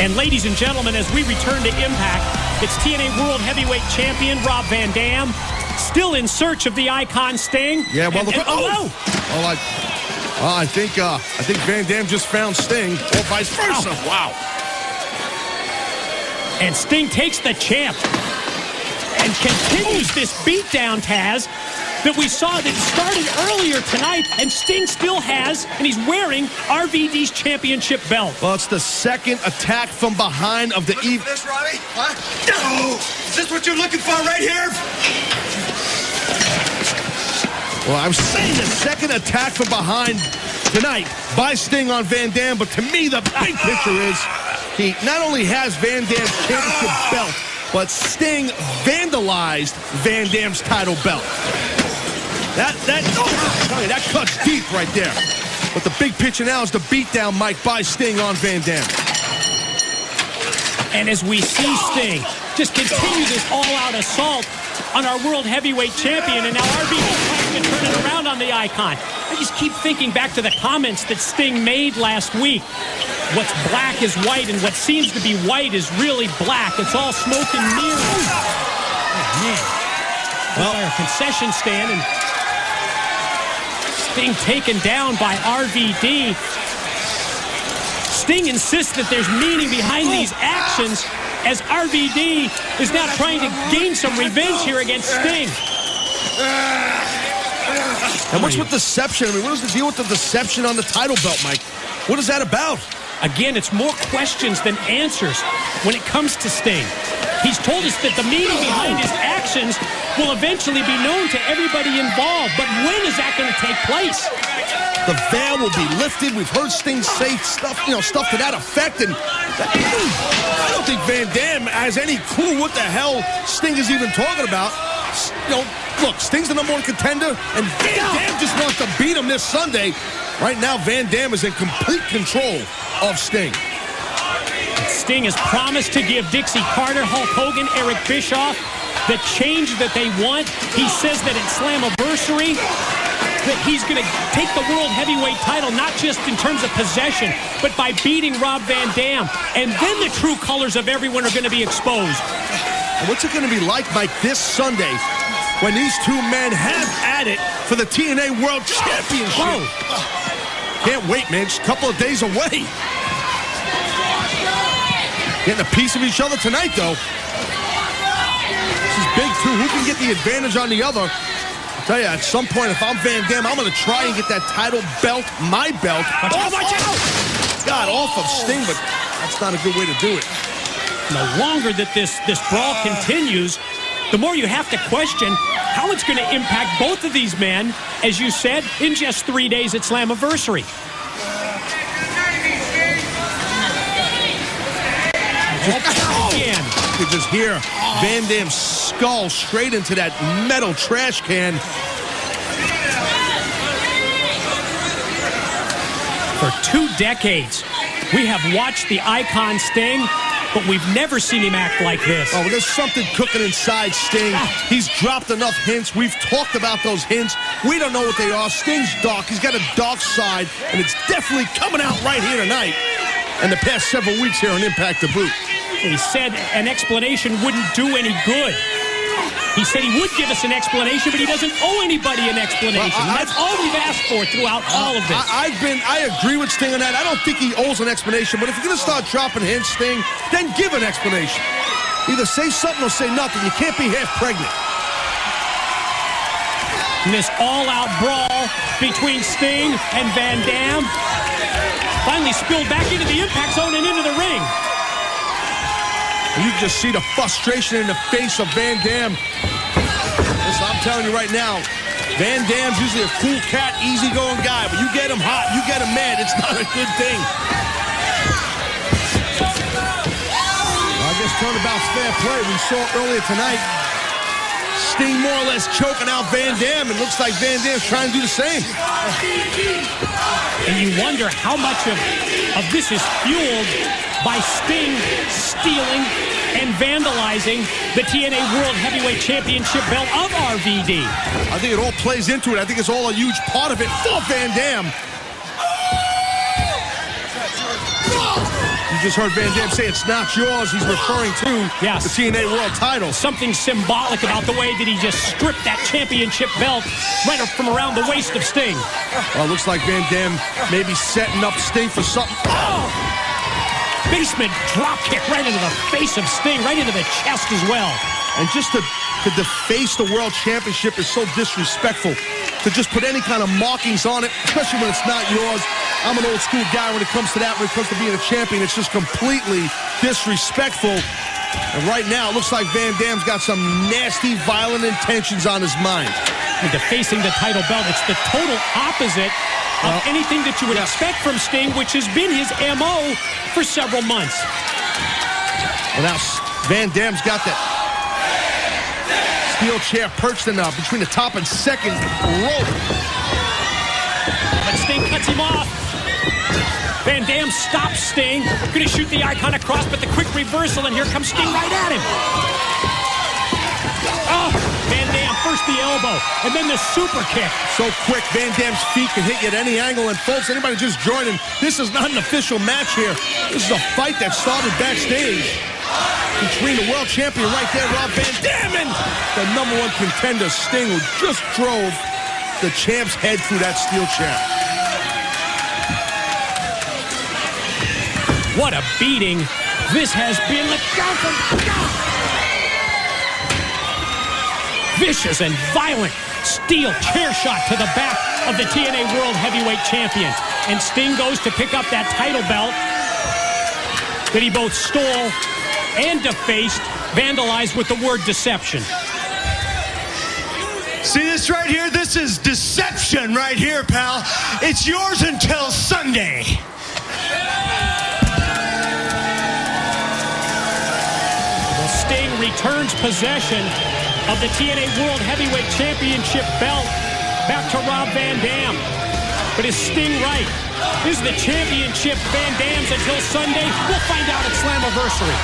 And ladies and gentlemen, as we return to Impact, it's TNA World Heavyweight Champion Rob Van Dam, still in search of the Icon Sting. Yeah, well, I think Van Dam just found Sting, or vice versa. Oh. Wow. And Sting takes the champ and continues this beatdown, Taz, that we saw that started earlier tonight, and Sting still has, and he's wearing RVD's championship belt. Well, it's the second attack from behind of the evening. This, Robbie? Huh? Oh, is this what you're looking for right here? Well, I was saying the second attack from behind tonight by Sting on Van Dam, but to me, the big picture is he not only has Van Dam's championship belt, but Sting vandalized Van Dam's title belt. That cuts deep right there. But the big picture now is the beatdown, Mike, by Sting on Van Dam. And as we see Sting just continue this all-out assault on our World Heavyweight Champion, and now RVD trying to turn it around on the Icon. I just keep thinking back to the comments that Sting made last week. What's black is white, and what seems to be white is really black. It's all smoke and mirrors. Oh, man. Well, our concession stand, and Sting taken down by RVD. Sting insists that there's meaning behind these actions, as RVD is now trying to gain some revenge here against Sting. And what's with deception? I mean, what is the deal with the deception on the title belt, Mike? What is that about? Again, it's more questions than answers when it comes to Sting. He's told us that the meaning behind his actions will eventually be known to everybody involved. But when is that going to take place? The veil will be lifted. We've heard Sting say stuff to that effect. And I don't think Van Dam has any clue what the hell Sting is even talking about. Look, Sting's the #1 contender, and Van Dam just wants to beat him this Sunday. Right now, Van Dam is in complete control of Sting. Sting has promised to give Dixie Carter, Hulk Hogan, Eric Bischoff the change that they want. He says that at Slammiversary, that he's going to take the World Heavyweight title, not just in terms of possession, but by beating Rob Van Dam. And then the true colors of everyone are going to be exposed. And what's it going to be like, Mike, this Sunday when these two men have at it for the TNA World Championship? Whoa. Can't wait, man. Just a couple of days away. Getting a piece of each other tonight, though. This is big, too. Who can get the advantage on the other? I'll tell you, at some point, if I'm Van Dam, I'm going to try and get that title belt, my belt, watch out! God, off of Sting, but that's not a good way to do it. The longer that this brawl continues, the more you have to question how it's going to impact both of these men, as you said, in just 3 days at Slammiversary. Again, you can just hear Van Dam's skull straight into that metal trash can. For 2 decades, we have watched the Icon Sting, but we've never seen him act like this. Oh, there's something cooking inside Sting. He's dropped enough hints. We've talked about those hints. We don't know what they are. Sting's dark. He's got a dark side, and it's definitely coming out right here tonight. And the past several weeks here on Impact to boot. He said an explanation wouldn't do any good. He said he would give us an explanation, but he doesn't owe anybody an explanation. That's all we've asked for throughout all of this. I agree with Sting on that. I don't think he owes an explanation, but if you're going to start dropping hints, Sting, then give an explanation. Either say something or say nothing. You can't be half pregnant. And this all-out brawl between Sting and Van Dam finally spilled back into the impact zone and into the ring. And you can just see the frustration in the face of Van Dam. Listen, I'm telling you right now, Van Dam's usually a cool cat, easygoing guy, but you get him hot, you get him mad, it's not a good thing. I guess turnabout's fair play. We saw earlier tonight, Sting more or less choking out Van Dam. It looks like Van Dam's trying to do the same. And you wonder how much of this is fueled by Sting stealing and vandalizing the TNA World Heavyweight Championship belt of RVD. I think it all plays into it. I think it's all a huge part of it for Van Dam. You just heard Van Dam say it's not yours. He's referring to the TNA World title. Something symbolic about the way that he just stripped that championship belt right up from around the waist of Sting. Well, it looks like Van Dam may be setting up Sting for something. Oh! Basement drop kick right into the face of Sting, right into the chest as well. And just to deface the World Championship is so disrespectful. To just put any kind of markings on it, especially when it's not yours. I'm an old school guy when it comes to that, when it comes to being a champion. It's just completely disrespectful. And right now, it looks like Van Dam's got some nasty, violent intentions on his mind. And defacing the title belt, it's the total opposite of anything that you would expect from Sting, which has been his MO for several months. Well, now Van Dam's got that steel chair perched in between the top and second rope. But Sting cuts him off. Van Dam stops Sting. Going to shoot the Icon across, but the quick reversal, and here comes Sting right at him. Oh, Van Dam, first the elbow, and then the super kick. So quick, Van Dam's feet can hit you at any angle. And folks, anybody just joining, this is not an official match here. This is a fight that started backstage between the world champion right there, Rob Van Dam, and the #1 contender, Sting, who just drove the champ's head through that steel chair. What a beating this has been. Look out for vicious and violent steel chair shot to the back of the TNA World Heavyweight Champion. And Sting goes to pick up that title belt that he both stole and defaced, vandalized with the word deception. See this right here? This is deception right here, pal. It's yours until Sunday. Sting returns possession of the TNA World Heavyweight Championship belt back to Rob Van Dam. But is Sting right? Is the championship Van Dam's until Sunday? We'll find out at Slammiversary.